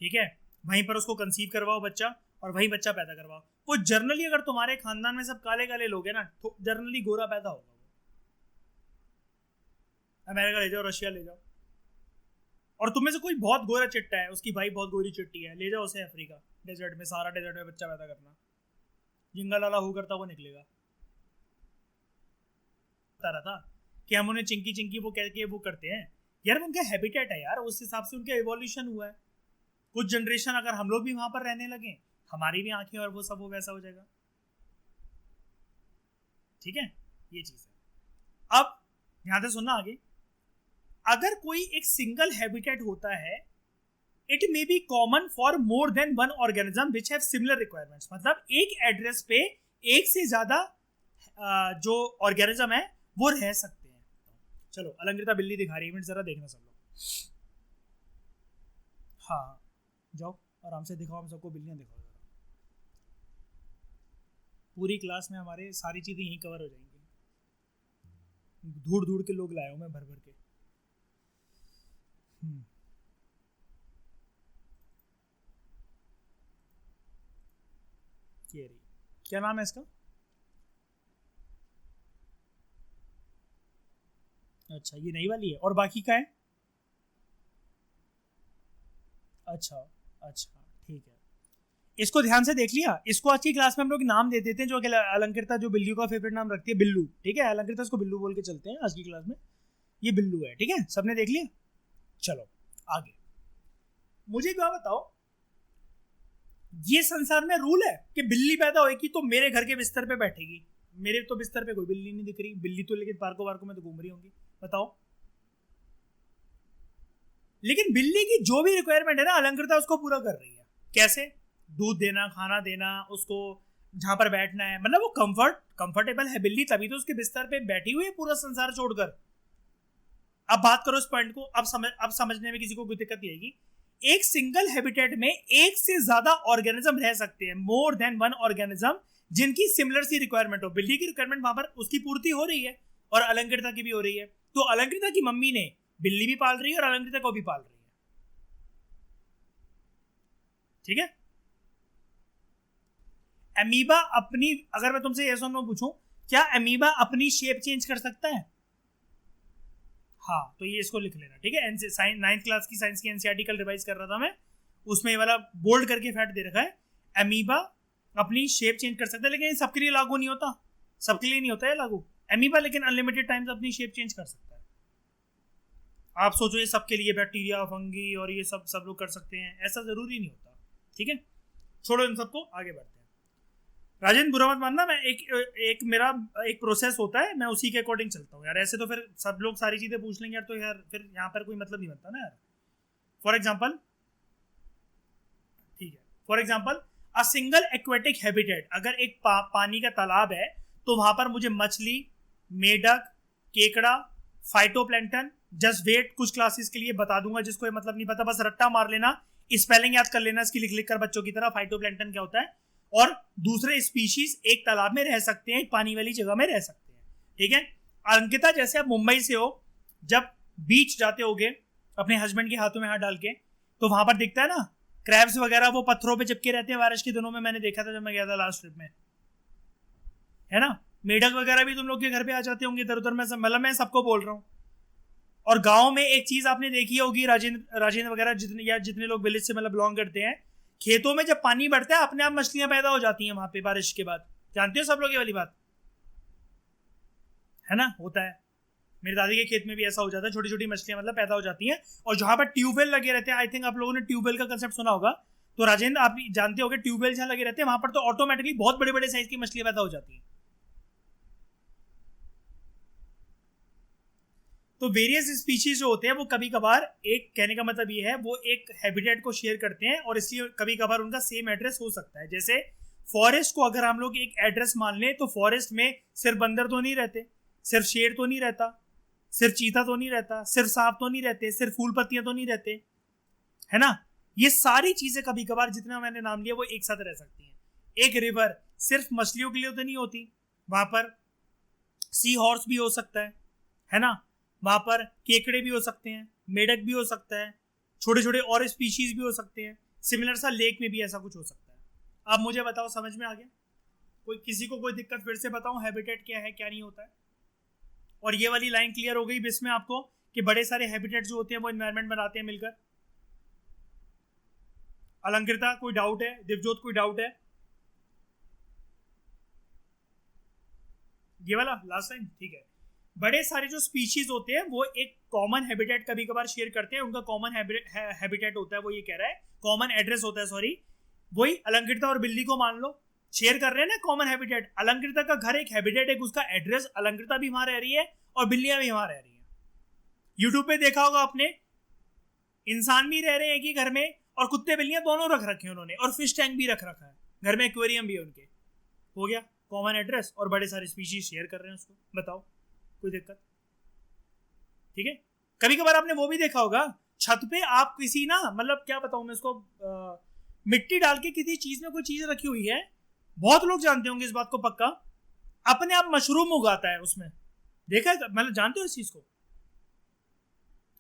ठीक है, वहीं पर उसको कंसीव करवाओ बच्चा और वहीं बच्चा पैदा करवाओ। वो जर्नली अगर तुम्हारे खानदान में सब काले काले लोग हैं ना, तो जर्नली गोरा पैदा होगा। अमेरिका ले जाओ, रशिया ले जाओ, और तुम्हें से कोई बहुत गोरा चिट्टा है, उसकी भाई बहुत गोरी चिट्टी है, ले जाओ उसे अफ्रीका डेजर्ट में, सारा डेजर्ट में बच्चा पैदा करना, जिंगा लाला हो करता वो निकलेगा। बता रहा था कि हम उन्हें चिंकी चिंकी वो कह के वो करते हैं यार, उनका हैबिटेट है यार, उस हिसाब से उनका एवोल्यूशन हुआ है। कुछ जनरेशन अगर हम लोग भी वहां पर रहने लगे, हमारी भी आंखें और वो सब वो वैसा हो जाएगा, ठीक है, ये चीज है। अब ध्यान से सुनना आगे, अगर कोई एक सिंगल हैबिटेट होता है, it may be common for more than one organism which have similar requirements. मतलब एक एड्रेस पे एक से ज्यादा जो ऑर्गेनिज्म है वो रह सकते हैं। चलो अलंकृता बिल्ली दिखा रही है, मिनट जरा देखना सब लोग। हाँ जाओ आराम से दिखाओ, हम सबको बिल्लियां दिखाओ जरा। पूरी क्लास में हमारे सारी चीजें यहीं कवर हो जाएंगी, ढूंढ ढूंढ के लोग लाया हूं मैं भर भर के। ये रही, क्या नाम है इसका? अच्छा ये नई वाली है, और बाकी का है? अच्छा अच्छा ठीक है, इसको ध्यान से देख लिया। इसको आज की क्लास में हम लोग नाम दे देते हैं, जो अलंकृता जो बिल्ली का फेवरेट नाम रखती है बिल्लू, ठीक है, अलंकृता इसको बिल्लू बोल के चलते हैं आज की क्लास में। ये बिल्लू है, ठीक है, सबने देख लिया। चलो आगे, मुझे क्या बताओ, ये संसार में रूल है कि बिल्ली पैदा होगी तो मेरे घर के बिस्तर पे बैठेगी? मेरे तो बिस्तर पे कोई बिल्ली नहीं दिख रही, बिल्ली तो लेकिन पार्कों वार्कों में तो घूम रही होंगी, बताओ। लेकिन बिल्ली की जो भी रिक्वायरमेंट है ना, अलंकृता उसको पूरा कर रही है। कैसे? दूध देना, खाना देना, उसको जहां पर बैठना है, मतलब वो कंफर्टेबल है बिल्ली, तभी तो उसके बिस्तर पे बैठी हुई है पूरा संसार छोड़कर। अब बात करो इस पॉइंट को, अब समझने में किसी को कोई दिक्कत नहीं आएगी। एक सिंगल हैबिटेट में एक से ज्यादा ऑर्गेनिज्म रह सकते हैं, मोर देन वन ऑर्गेनिज्म, जिनकी सिमिलर सी रिक्वायरमेंट हो। बिल्ली की रिक्वायरमेंट वहां पर उसकी पूर्ति हो रही है और अलंकृता की भी हो रही है, तो अलंकृता की मम्मी ने बिल्ली भी पाल रही है और अलंकृता को भी पाल रही है, ठीक है। अमीबा अपनी, अगर मैं तुमसे यस और नो पूछूं, क्या अमीबा अपनी शेप चेंज कर सकता है? हाँ तो ये इसको लिख लेना, ठीक है। 9th क्लास की साइंस की एनसीईआरटी कल रिवाइज कर रहा था मैं, उसमें ये वाला बोल्ड करके फैक्ट दे रखा है, अमीबा अपनी शेप चेंज कर सकता है, लेकिन सबके लिए लागू नहीं होता, सबके लिए नहीं होता है लागू अमीबा, लेकिन अनलिमिटेड टाइम्स अपनी शेप चेंज कर सकता है। आप सोचो ये सबके लिए बैक्टीरिया, फंगी और ये सब लोग कर सकते हैं, ऐसा जरूरी नहीं होता, ठीक है। छोड़ो इन सबको, आगे बढ़ते हैं। राजेंद्र बुरा मत मानना, मैं एक मेरा एक प्रोसेस होता है, मैं उसी के अकॉर्डिंग चलता हूँ यार, ऐसे तो फिर सब लोग सारी चीजें पूछ लेंगे यार, तो यार फिर यहाँ पर कोई मतलब नहीं बनता ना यार। फॉर एग्जाम्पल, ठीक है, for example a single aquatic habitat, अगर एक पानी का तालाब है तो वहां पर मुझे मछली, मेढक, केकड़ा, फाइटोप्लैंक्टन, जस्ट वेट कुछ क्लासेस के लिए बता दूंगा, जिसको ये मतलब नहीं पता बस रट्टा मार लेना, स्पेलिंग याद कर लेना इसकी लिख लिख कर बच्चों की तरह, फाइटोप्लैंक्टन क्या होता है। और दूसरे स्पीशीज एक तालाब में रह सकते हैं, एक पानी वाली जगह में रह सकते हैं, ठीक है। अंकिता, जैसे आप मुंबई से हो, जब बीच जाते होगे अपने हस्बैंड के हाथों में हाथ डाल के, तो वहां पर दिखता है ना क्रैब्स वगैरह, वो पत्थरों पे चिपके रहते हैं बारिश के दिनों में, मैंने देखा था जब मैं गया था लास्ट ट्रिप में, है ना। मेढक वगैरह भी तुम लोग के घर पे आ जाते होंगे इधर उधर में, मतलब मैं सबको बोल रहा हूँ। और गांव में एक चीज आपने देखी होगी, राजेंद्र वगैरह जितने लोग विलेज से मतलब बिलोंग करते हैं, खेतों में जब पानी बढ़ता है अपने आप मछलियां पैदा हो जाती हैं वहां पे बारिश के बाद। जानते हो सब लोग ये वाली बात, है ना, होता है। मेरे दादी के खेत में भी ऐसा हो जाता है, छोटी छोटी मछलियां मतलब पैदा हो जाती हैं। और जहां पर ट्यूबवेल लगे रहते हैं, आई थिंक आप लोगों ने ट्यूबवेल का कंसेप्ट सुना होगा, तो राजेंद्र आप जानते होंगे ट्यूबवेल जहां लगे रहते हैं वहां पर तो ऑटोमेटिकली बहुत बड़े बड़े साइज की मछलियां पैदा हो जाती हैं। तो वेरियस स्पीशीज जो होते हैं वो कभी कभार, एक कहने का मतलब ये है, वो एक हैबिटेट को शेयर करते हैं और इसलिए कभी कभार उनका सेम एड्रेस हो सकता है। जैसे फॉरेस्ट को अगर हम लोग एक एड्रेस मान लें, तो फॉरेस्ट में सिर्फ बंदर तो नहीं रहते, सिर्फ शेर तो नहीं रहता, सिर्फ चीता तो नहीं रहता, सिर्फ सांप तो नहीं रहते, सिर्फ फूल पत्तियां तो नहीं रहते, है ना। ये सारी चीजें कभी कभार जितना मैंने नाम लिया वो एक साथ रह सकती हैं। एक रिवर सिर्फ मछलियों के लिए तो नहीं होती, वहां पर सी हॉर्स भी हो सकता है ना, वहां पर केकड़े भी हो सकते हैं, मेढक भी हो सकता है, छोटे छोटे और स्पीशीज भी हो सकते हैं। सिमिलर सा लेक में भी ऐसा कुछ हो सकता है। अब मुझे बताओ, समझ में आ गया? कोई किसी को कोई दिक्कत फिर से बताऊं, हैबिटेट क्या है क्या नहीं होता है। और ये वाली लाइन क्लियर हो गई इसमें आपको कि बड़े सारे हैबिटेट जो होते हैं वो एनवायरनमेंट बनाते हैं मिलकर। अलंकृता कोई डाउट है? दिवजोत कोई डाउट है? ये वाला लास्ट लाइन ठीक है। बड़े सारे जो स्पीशीज होते हैं वो एक कॉमन हैबिटेट कभी कभार शेयर करते हैं, उनका कॉमन हैबिटेट होता है, वो ये कह रहा है कॉमन एड्रेस होता है, सॉरी। वही अलंकृता और बिल्ली को मान लो शेयर कर रहे हैं ना कॉमन हैबिटेट। अलंकृता का घर एक हैबिटेट, एक उसका एड्रेस, अलंकृता भी वहां रह रही है और बिल्लियां भी वहां रह रही हैं। यूट्यूब पे देखा होगा आपने, इंसान भी रह रहे हैं कि घर में, और कुत्ते बिल्लियां दोनों रख रखे हैं उन्होंने, और फिश टैंक भी रख रखा है घर में, एक्वेरियम भी है उनके। हो गया कॉमन एड्रेस, और बड़े सारे स्पीशीज शेयर कर रहे हैं उसको। बताओ कोई दिक्कत? ठीक है। कभी कभार आपने वो भी देखा होगा, छत पे आप किसी ना, मतलब क्या बताऊं मैं इसको, मिट्टी डाल के किसी चीज में कोई चीज रखी हुई है, बहुत लोग जानते होंगे इस बात को पक्का, अपने आप मशरूम उगाता है उसमें। देखा है मतलब, जानते हो इस चीज को,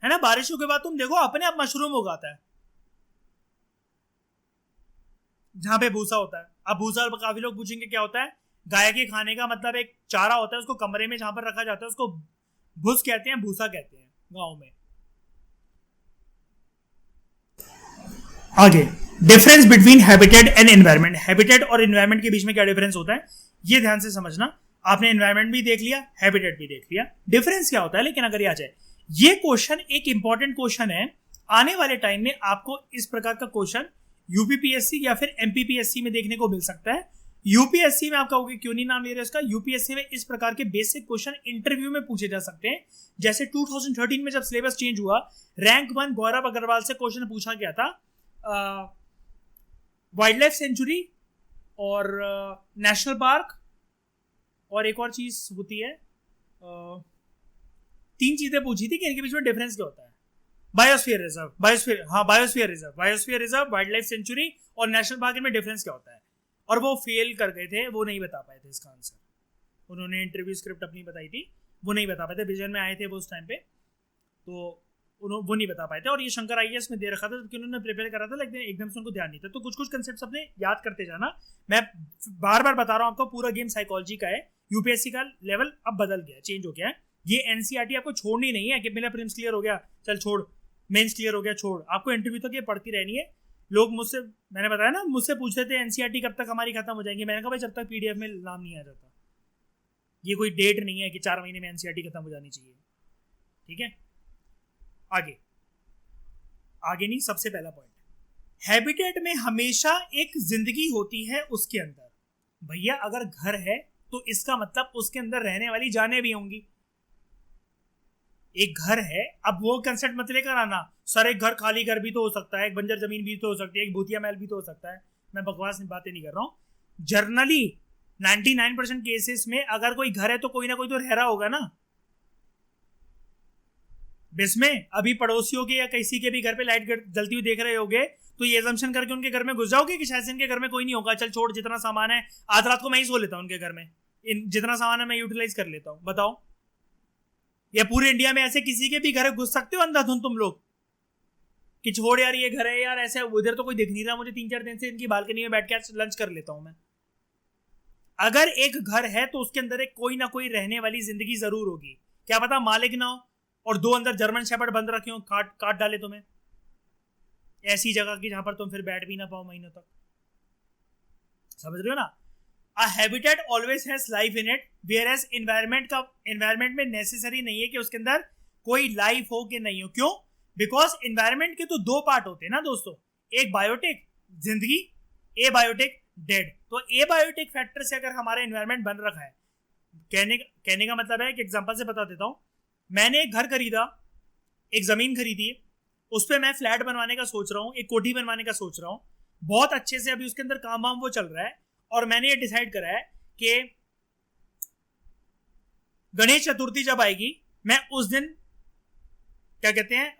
है ना। बारिशों के बाद तुम देखो अपने आप मशरूम उगाता है जहां पे भूसा होता है। अब भूसा, काफी लोग पूछेंगे क्या होता है, गाय के खाने का मतलब एक चारा होता है, उसको कमरे में जहां पर रखा जाता है उसको भूस कहते हैं, भूसा कहते हैं गांव में। आगे, difference between habitat and environment. Habitat और एनवायरनमेंट के बीच में क्या डिफरेंस होता है ये ध्यान से समझना। आपने एनवायरनमेंट भी देख लिया, हैबिटेट भी देख लिया, डिफरेंस क्या होता है। लेकिन अगर ये आ जाए, ये क्वेश्चन एक इंपॉर्टेंट क्वेश्चन है, आने वाले टाइम में आपको इस प्रकार का क्वेश्चन यूपीपीएससी या फिर एमपीपीएससी में देखने को मिल सकता है। यूपीएससी में आपका होगा, क्यों नहीं नाम ले रहे इसका, यूपीएससी में इस प्रकार के बेसिक क्वेश्चन इंटरव्यू में पूछे जा सकते हैं। जैसे 2013 में जब सिलेबस चेंज हुआ, रैंक 1 गौरव अग्रवाल से क्वेश्चन पूछा गया था, वाइल्ड लाइफ सेंचुरी और नेशनल पार्क, और एक और चीज होती है, 3 चीजें पूछी थी कि इनके बीच में डिफरेंस क्या होता है। Biosphere reserve, biosphere reserve, wild life sanctuary और नेशनल पार्क में डिफरेंस क्या होता है। और वो फेल कर गए थे, वो नहीं बता पाए थे इसका आंसर। उन्होंने इंटरव्यू स्क्रिप्ट अपनी बताई थी, वो नहीं बता पाए थे, विजन में आए थे वो उस टाइम पे, तो वो नहीं बता पाए थे। और ये शंकर आईएएस में दे रखा था क्योंकि उन्होंने प्रिपेयर करा था, लेकिन एकदम से उनको ध्यान नहीं था। तो कुछ कुछ कंसेप्ट अपने याद करते जाना। मैं बार बार बता रहा हूँ आपको, पूरा गेम साइकोलॉजी का है। यूपीएससी का लेवल अब बदल गया, चेंज हो गया है। ये एनसीईआरटी आपको छोड़नी नहीं है कि मेरा प्रीलिम्स क्लियर हो गया चल छोड़, मेंस क्लियर हो गया छोड़, आपको इंटरव्यू तक ये पढ़ती रहनी है। लोग मुझसे, मैंने बताया ना, मुझसे पूछते थे एनसीईआरटी कब तक हमारी खत्म हो जाएगी। मैंने कहा भाई जब तक पीडीएफ में नाम नहीं आ जाता। ये कोई डेट नहीं है कि 4 महीने में एनसीईआरटी खत्म हो जानी चाहिए। ठीक है, आगे नहीं, सबसे पहला पॉइंट, हैबिटेट में हमेशा एक जिंदगी होती है उसके अंदर। भैया अगर घर है तो इसका मतलब उसके अंदर रहने वाली जानें भी होंगी। एक घर है, अब वो कंसेप्ट मत लेकर आना सर एक घर, खाली घर भी तो हो सकता है, एक बंजर जमीन भी तो हो सकती है, एक भूतिया महल भी तो हो सकता है। मैं बकवास बातें नहीं कर रहा हूं। जर्नली 99% केसेस में अगर कोई घर है तो कोई ना कोई तो रह रहा होगा ना। जिसमें अभी पड़ोसियों के या किसी के भी घर पे लाइट जलती हुई देख रहे होगे तो ये assumption करके उनके घर में घुस जाओगे कि शायद इनके घर में कोई नहीं होगा, चल छोड़, जितना सामान है आज रात को मैं ही सो लेता हूँ उनके घर में, जितना सामान है मैं यूटिलाइज कर लेता हूँ। बताओ, या पूरे इंडिया में ऐसे किसी के भी घर घुस सकते हो अंधाधुंध तुम लोग कि छोड़ यार ये घर है यार, ऐसे उधर तो कोई दिख नहीं रहा मुझे, 3-4 दिन से इनकी बालकनी में बैठ के लंच कर लेता हूं मैं। अगर एक घर है तो उसके अंदर एक कोई ना कोई रहने वाली जिंदगी जरूर होगी, क्या पता मालिक ना हो और 2 अंदर जर्मन शेपर्ड बंद रखे हो, काट काट डाले तुम्हें ऐसी जगह की जहां पर तुम फिर बैठ भी ना पाओ महीनों तक। समझ रहे हो ना? अ habitat always has life in it, whereas environment में नेसेसरी नहीं है कि उसके अंदर कोई लाइफ हो कि नहीं हो। क्यों? बिकॉज एनवायरमेंट के तो 2 पार्ट होते हैं ना दोस्तों, एक बायोटिक जिंदगी, ए बायोटिक डेड। तो ए बायोटिक फैक्टर से अगर हमारा एनवायरमेंट बन रखा है, कहने का मतलब है कि एग्जांपल से बता देता हूं, मैंने एक घर खरीदा, एक जमीन खरीदी, उस पर मैं फ्लैट बनवाने का सोच रहा हूँ, एक कोठी बनवाने का सोच रहा हूँ, बहुत अच्छे से अभी उसके अंदर काम वाम वो चल रहा है, और मैंने ये डिसाइड करा है कि गणेश चतुर्थी जब आएगी मैं उस दिन क्या कहते हैं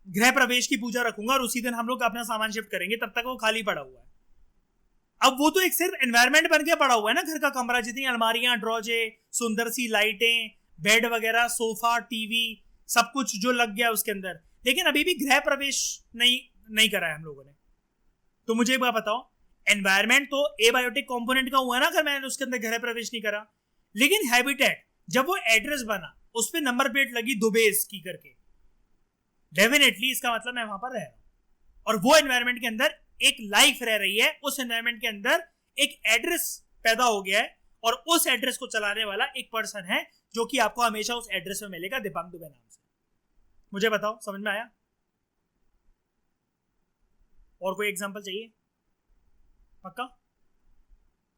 गृह प्रवेश की पूजा रखूंगा और उसी दिन हम लोग अपना सामान शिफ्ट करेंगे, तब तक वो खाली पड़ा हुआ है। अब वो तो एक सिर्फ एनवायरमेंट बन के पड़ा हुआ है ना, घर का कमरा, जितनी अलमारियां, ड्रॉजे, सुंदर सी लाइटें, बेड वगैरह, सोफा, टीवी, सब कुछ जो लग गया उसके अंदर, लेकिन अभी भी गृह प्रवेश नहीं करा है हम लोगों ने। तो मुझे एक बात बताओ, एनवायरमेंट तो एबायोटिक कंपोनेंट का हुआ ना अगर मैंने उसके अंदर गृह प्रवेश नहीं करा, लेकिन हैबिटेट जब वो एड्रेस बना उस पर नंबर प्लेट लगी दुबेस की करके, डेफिनेटली इसका मतलब मैं वहां पर रह रहा हूं और वो एनवायरमेंट के अंदर एक लाइफ रह रही है, उस एनवायरमेंट के अंदर एक एड्रेस पैदा हो गया है और उस एड्रेस को चलाने वाला एक पर्सन है जो कि आपको हमेशा उस एड्रेस में मिलेगा, दीपांग दुबे नाम से। मुझे बताओ समझ में आया? और कोई एग्जांपल चाहिए? पक्का?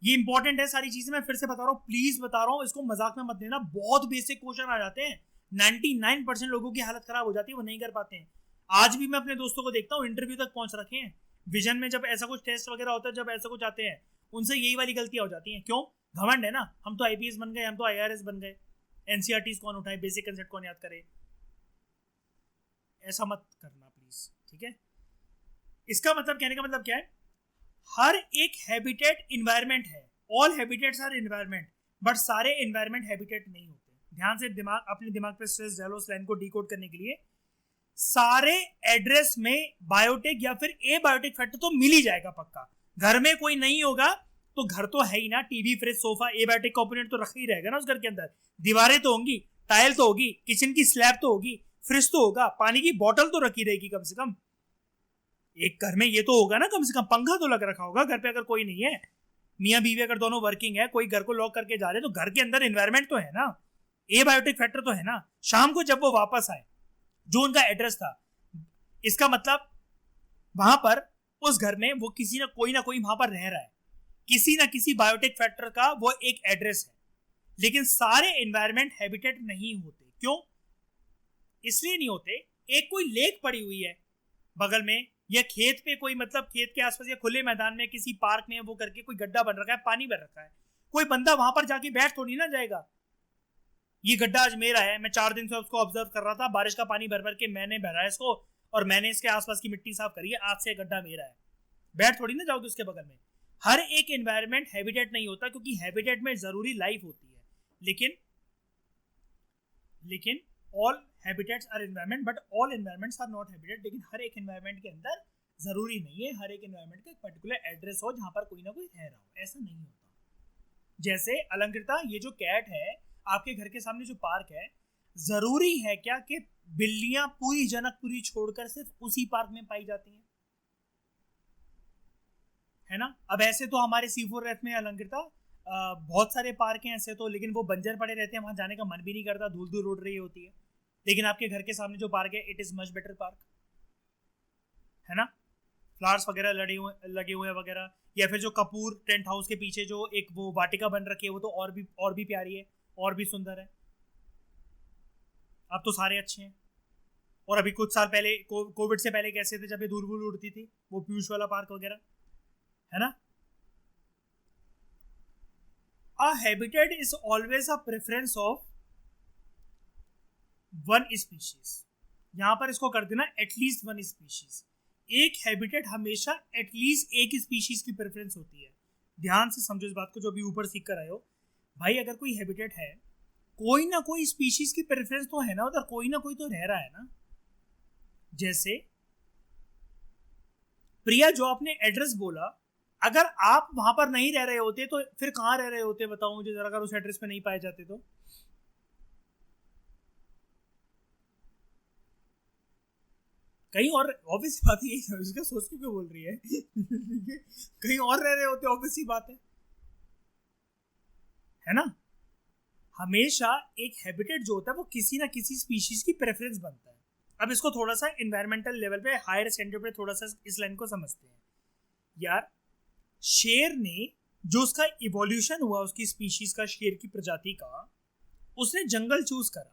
ये इंपॉर्टेंट है सारी चीजें, मैं फिर से बता रहा हूं, प्लीज बता रहा हूं, इसको मजाक में मत लेना, बहुत बेसिक क्वेश्चन आ जाते हैं, 99% लोगों की हालत खराब हो जाती है, वो नहीं कर पाते हैं। आज भी मैं अपने दोस्तों को देखता हूँ इंटरव्यू तक पहुंच रखे हैं, विजन में जब ऐसा कुछ टेस्ट वगैरह होता है, जब ऐसा कुछ आते हैं, उनसे यही वाली गलतियां हो जाती हैं। क्यों? घमंड है ना, हम तो आईपीएस बन गए, हम तो आईआरएस बन गए, एनसीईआरटी कौन उठाए, बेसिक कंसेप्ट कौन याद करे, ऐसा मत करना प्लीज, ठीक है? इसका मतलब, कहने का मतलब क्या है, हर एक हैबिटेट इन्वायरमेंट है, all habitats are environment, but सारे इन्वायरमेंट हैबिटेट नहीं होते। ध्यान से अपने दिमाग पे स्ट्रेस डालो उस लाइन को डिकोड करने के लिए। सारे एड्रेस में बायोटिक या फिर ए बायोटिक फैक्टर तो मिल ही जाएगा पक्का। घर में कोई नहीं होगा तो घर तो है ही ना, टीवी, फ्रिज, सोफा, ए बायोटिक कंपोनेंट तो रखा ही रहेगा ना उस घर के अंदर। दीवारें तो होंगी, टाइल तो होगी, किचन की स्लैब तो होगी, फ्रिज तो होगा, पानी की बोतल तो रखी रहेगी कम से कम। एक घर में ये तो होगा ना, कम से कम पंखा तो लग रखा होगा घर पे। अगर कोई नहीं है, मियाँ बीवी अगर दोनों वर्किंग है, कोई घर को लॉक करके जा रहे तो घर के अंदर एनवायरमेंट तो है ना, ए बायोटिक फैक्टर तो है ना। शाम को जब वो वापस आए जो उनका एड्रेस था, इसका मतलब वहां पर उस घर में वो किसी ना कोई वहां पर रह रहा है, किसी ना किसी बायोटिक फैक्टर का वो एक एड्रेस है। लेकिन सारे एनवायरमेंट हैबिटेट नहीं होते। क्यों? इसलिए नहीं होते, एक कोई लेक पड़ी हुई है बगल में, या खेत पे कोई, मतलब खेत के आसपास या खुले मैदान में किसी पार्क में वो करके कोई गड्ढा बन रखा है, पानी भर रखा है, कोई बंदा वहां पर जाके बैठ थोड़ी ना जाएगा। ये गड्ढा आज मेरा है, मैं 4 दिन से उसको ऑब्जर्व कर रहा था, बारिश का पानी भर भर के मैंने भरा है इसको और मैंने इसके आसपास की मिट्टी साफ करी है, आज से गड्ढा मेरा है, बैठ थोड़ी ना जाओगे उसके बगल में। हर एक एनवायरमेंट हैबिटेट नहीं होता, क्योंकि हैबिटेट में जरूरी लाइफ होती है। लेकिन all habitats are environment, but all environments are not habitat. लेकिन हर एक एनवायरमेंट के अंदर जरूरी नहीं है हर एक एनवायरमेंट का एक पर्टिकुलर एड्रेस हो जहां पर कोई ना कोई रह रहा हो, ऐसा नहीं होता। जैसे अलंकृता, ये जो कैट है आपके घर के सामने जो पार्क है, जरूरी है क्या कि बिल्लियां पूरी जनकपुरी छोड़कर सिर्फ उसी पार्क में पाई जाती हैं? है ना? अब ऐसे तो हमारे C4 रेफ में अलंकृता बहुत सारे पार्क हैं ऐसे तो, लेकिन वो बंजर पड़े रहते हैं, वहां जाने का मन भी नहीं करता, धूल धूल उड़ रही होती है। लेकिन आपके घर के सामने जो पार्क है, it is much better park, है ना? फ्लावर्स वगैरह लगे हुए वगैरह, या फिर जो कपूर टेंट हाउस के पीछे जो एक वो वाटिका बन रखी है, वो तो और भी प्यारी है, और भी सुंदर है। अब तो सारे अच्छे हैं। और अभी कुछ साल पहले कोविड से पहले कैसे थे जब ये धूल धूल उड़ती थी, वो पीयूष वाला पार्क वगैरह, है ना? अ habitat is always a preference of one species. यहां पर इसको कर देना एटलीस्ट वन स्पीशीज। एक हैबिटेट हमेशा एटलीस्ट एक स्पीशीज की प्रेफरेंस होती है। ध्यान से समझो इस बात को जो अभी ऊपर सीख कर आए हो। भाई अगर कोई हैबिटेट है, कोई ना कोई स्पीशीज की प्रेफरेंस तो है ना उधर, कोई ना कोई तो रह रहा है ना। जैसे प्रिया जो आपने एड्रेस बोला, अगर आप वहां पर नहीं रह रहे होते तो फिर कहां रह रहे होते बताओ मुझे जरा, अगर उस एड्रेस पे नहीं पाए जाते तो। कहीं और, ऑब्वियस बात है, इसका सोच के क्यों बोल रही है कहीं और रह रहे होते, ऑब्वियस ही बात है ना। हमेशा एक हैबिटेट जो होता है वो किसी ना किसी स्पीशीज की प्रेफरेंस बनता है। अब इसको थोड़ा सा एनवायरमेंटल लेवल पे, हायर स्टैंडर्ड पे थोड़ा सा इस लाइन को समझते हैं। यार शेर ने जो उसका इवोल्यूशन हुआ उसकी स्पीशीज का, शेर की प्रजाति का, उसने जंगल चूज करा।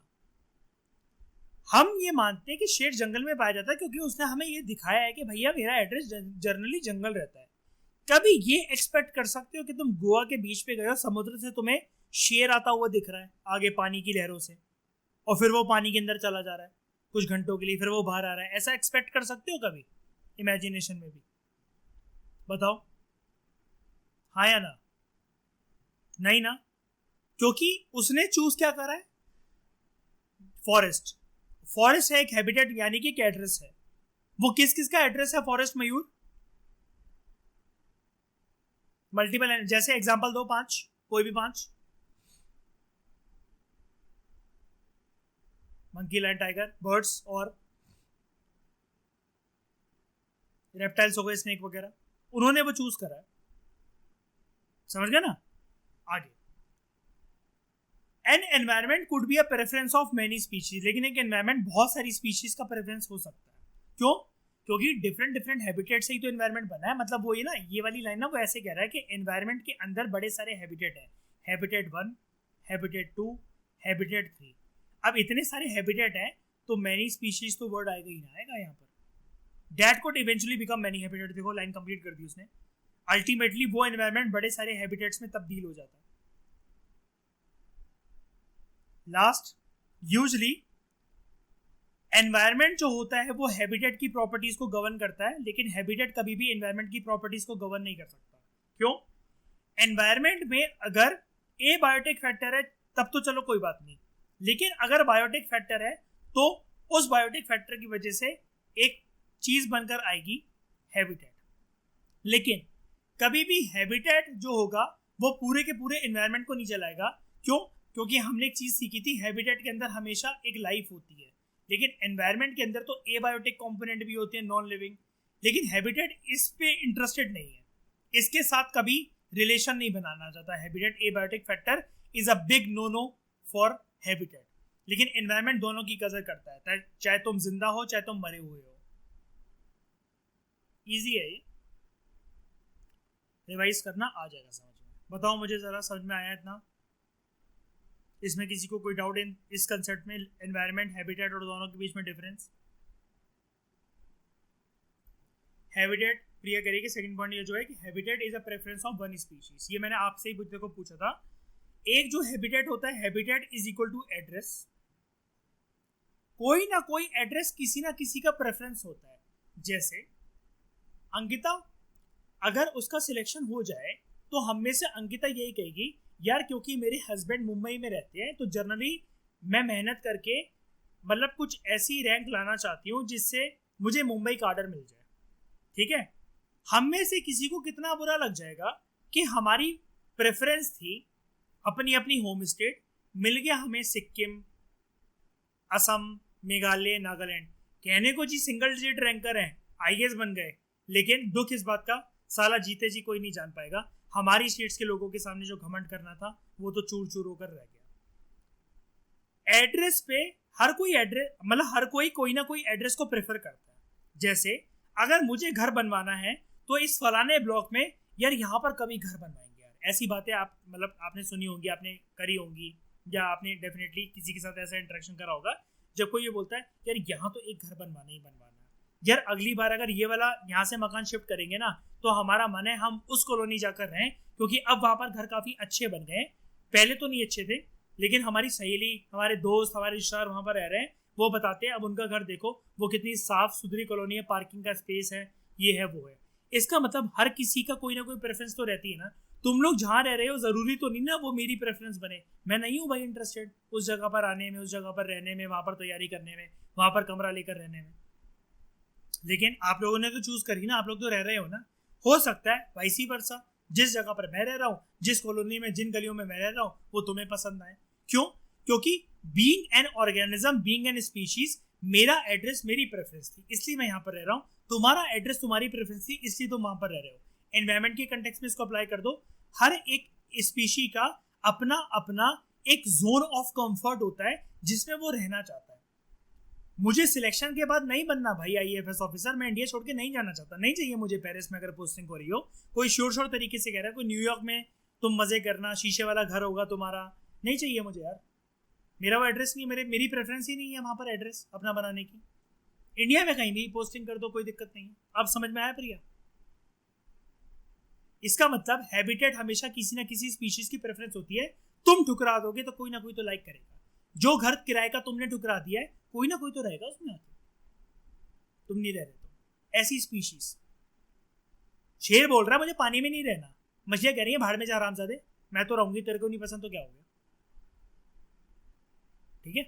हम ये मानते हैं कि शेर जंगल में पाया जाता है क्योंकि उसने हमें ये दिखाया है कि भैया मेरा एड्रेस जनरली जंगल रहता है। कभी ये एक्सपेक्ट कर सकते हो कि तुम गोवा के बीच पे गए हो, समुद्र से तुम्हें शेर आता हुआ दिख रहा है आगे पानी की लहरों से, और फिर वो पानी के अंदर चला जा रहा है कुछ घंटों के लिए, फिर वो बाहर आ रहा है? ऐसा एक्सपेक्ट कर सकते हो कभी इमेजिनेशन में भी? बताओ हाँ या ना? नहीं ना, क्योंकि उसने चूज क्या करा है? फॉरेस्ट। फॉरेस्ट है एक हैबिटेट, यानी कि एक एड्रेस है। वो किस किस का एड्रेस है फॉरेस्ट मयूर? मल्टीपल। जैसे एग्जांपल दो, 5, कोई भी 5। मंकी, लायन, टाइगर, बर्ड्स और रेप्टाइल्स हो गए, स्नेक वगैरह। उन्होंने वो चूज करा है, समझ गए ना? आगे, an environment could be a preference of many species. लेकिन एक एनवायरमेंट बहुत सारी स्पीशीज का प्रेफरेंस हो सकता है। क्यों? क्योंकि डिफरेंट डिफरेंट हैबिटेट से ही तो एनवायरमेंट बना है। मतलब वो ये ना, ये वाली लाइन ना वो ऐसे कह रहा है कि एनवायरमेंट के अंदर बड़े सारे हैबिटेट है। Habitat 1, habitat 2, habitat 3। अब इतने सारे हैबिटेट हैं तो मैनी स्पीशीज तो वर्ड आएगा ही ना, आएगा यहाँ पर। That could eventually become many habitat. देखो लाइन कंप्लीट कर दी उसने। अल्टीमेटली वो एनवायरमेंट बड़े सारे हैबिटेट्स में तब्दील हो जाता है। लास्ट, यूजली एनवायरमेंट जो होता है वो हैबिटेट की प्रॉपर्टीज को गवर्न करता है, लेकिन हैबिटेट कभी भी एनवायरमेंट की प्रॉपर्टीज को गवर्न नहीं कर सकता। क्यों? एनवायरमेंट में अगर ए बायोटिक फैक्टर है तब तो चलो कोई बात नहीं, लेकिन अगर बायोटिक फैक्टर है तो उस बायोटिक फैक्टर की वजह से एक चीज बनकर आएगी हैबिटेट। लेकिन कभी भी हैबिटेट जो होगा वो पूरे के पूरे एनवायरमेंट को नहीं चलाएगा। क्यों? क्योंकि हमने एक चीज सीखी थी, हैबिटेट के अंदर हमेशा एक लाइफ होती है, लेकिन एनवायरमेंट के अंदर तो एबायोटिक कंपोनेंट भी होते हैं, नॉन लिविंग। लेकिन हैबिटेट इस पे इंटरेस्टेड नहीं है, इसके साथ कभी रिलेशन नहीं बनाना चाहता। Habitat abiotic factor is a big no no for habitat. लेकिन एनवायरमेंट दोनों की कदर करता है, चाहे तुम जिंदा हो चाहे तुम मरे हुए हो। इजी है ये, रिवाइज करना आ जाएगा समझ में। बताओ मुझे जरा, समझ में आया इतना? इसमें किसी को कोई डाउट इन इस कंसेप्ट में, एनवायरमेंट, हैबिटेट और दोनों के बीच में डिफरेंस? हैबिटेट, प्रिया करेगी सेकंड पॉइंट ये जो है कि habitat is a preference of one species. ये मैंने आपसे ही बुद्ध को पूछा था। एक जो हैबिटेट होता है, habitat is equal to address. कोई ना कोई एड्रेस किसी ना किसी का प्रेफरेंस होता है। जैसे अंकिता, अगर उसका सिलेक्शन हो जाए तो हम में से अंकिता यही कहेगी, यार क्योंकि मेरे हस्बैंड मुंबई में रहते हैं तो जनरली मैं मेहनत करके मतलब कुछ ऐसी रैंक लाना चाहती हूँ जिससे मुझे मुंबई का ऑर्डर मिल जाए। ठीक है? हम में से किसी को कितना बुरा लग जाएगा कि हमारी प्रेफरेंस थी अपनी अपनी होम स्टेट, मिल गया हमें सिक्किम, असम, मेघालय, नागालैंड। कहने को जी सिंगल डिजिट रैंकर हैं, आईएएस बन गए, लेकिन दुख इस बात का, साला जीते जी कोई नहीं जान पाएगा। हमारी स्टेट्स के लोगों के सामने जो घमंड करना था वो तो चूर चूर होकर रह गया। एड्रेस पे हर कोई एड्रेस, मतलब हर कोई कोई ना कोई एड्रेस को प्रेफर करता है। जैसे अगर मुझे घर बनवाना है तो इस फलाने ब्लॉक में, यार यहाँ पर कभी घर बनवाएंगे यार, ऐसी बातें आप मतलब आपने सुनी होंगी, आपने करी होंगी, या आपने डेफिनेटली किसी के साथ ऐसा इंटरेक्शन करा होगा जब कोई ये बोलता है यार यहाँ तो एक घर बनवाना ही बनवाना है, यार अगली बार अगर ये वाला यहाँ से मकान शिफ्ट करेंगे ना तो हमारा मन है हम उस कॉलोनी जाकर रहें, क्योंकि अब वहां पर घर काफी अच्छे बन गए, पहले तो नहीं अच्छे थे, लेकिन हमारी सहेली, हमारे दोस्त, हमारे रिश्तेदार वहां पर रह रहे हैं, वो बताते हैं अब उनका घर देखो, वो कितनी साफ सुथरी कॉलोनी है, पार्किंग का स्पेस है, ये है वो है। इसका मतलब हर किसी का कोई ना कोई प्रेफरेंस तो रहती है ना। तुम लोग जहाँ रह रहे हो जरूरी तो नहीं ना वो मेरी प्रेफरेंस बने। मैं नहीं हूँ भाई इंटरेस्टेड उस जगह पर आने में, उस जगह पर रहने में, वहां पर तैयारी करने में, वहां पर कमरा लेकर रहने में। लेकिन आप लोगों ने तो चूज करी ना, आप लोग तो रह रहे हो ना। हो सकता है वाइसी वर्सा, जिस जगह पर मैं रह रहा हूँ, जिस कॉलोनी में, जिन गलियों में मैं रह रहा हूँ, वो तुम्हें पसंद आए। क्यों? क्योंकि being an organism, being an species, मेरा एड्रेस मेरी प्रेफरेंस थी, इसलिए मैं यहाँ पर रह रहा हूँ। तुम्हारा एड्रेस तुम्हारी प्रेफरेंस थी, इसलिए तुम वहां पर रह रहे हो। एनवायरमेंट के कंटेक्स्ट में इसको अप्लाई कर दो। हर एक स्पीशी का अपना अपना एक जोन ऑफ कंफर्ट होता है जिसमें वो रहना चाहता है। मुझे सिलेक्शन के बाद नहीं बनना भाई आईएएफएस ऑफिसर, मैं इंडिया छोड़ के नहीं जाना चाहता, नहीं चाहिए मुझे पेरिस में अगर पोस्टिंग हो रही हो। कोई श्योर तरीके से कह रहा है कोई न्यूयॉर्क में तुम मजे करना, शीशे वाला घर होगा तुम्हारा, नहीं चाहिए मुझे यार। मेरा वो एड्रेस नहीं, मेरी प्रेफरेंस ही नहीं है वहां पर एड्रेस अपना बनाने की। इंडिया में कहीं भी पोस्टिंग कर दो, कोई दिक्कत नहीं है। अब समझ में आया प्रिया? इसका मतलब हैबिटेट हमेशा किसी ना किसी स्पीशीज की प्रेफरेंस होती है। तुम ठुकरा दोगे तो कोई ना कोई तो लाइक करेगा। जो घर किराए का तुमने ठुकरा दिया है, कोई ना कोई तो रहेगा उसमें आके। तुम नहीं रह रहे तो ऐसी स्पीशीज। शेर बोल रहा है मुझे पानी में नहीं रहना, मछलियां कह रही है भाड़ में जा हरामजादे, मैं तो रहूंगी, तेरे को नहीं पसंद तो क्या हो गया? ठीक है।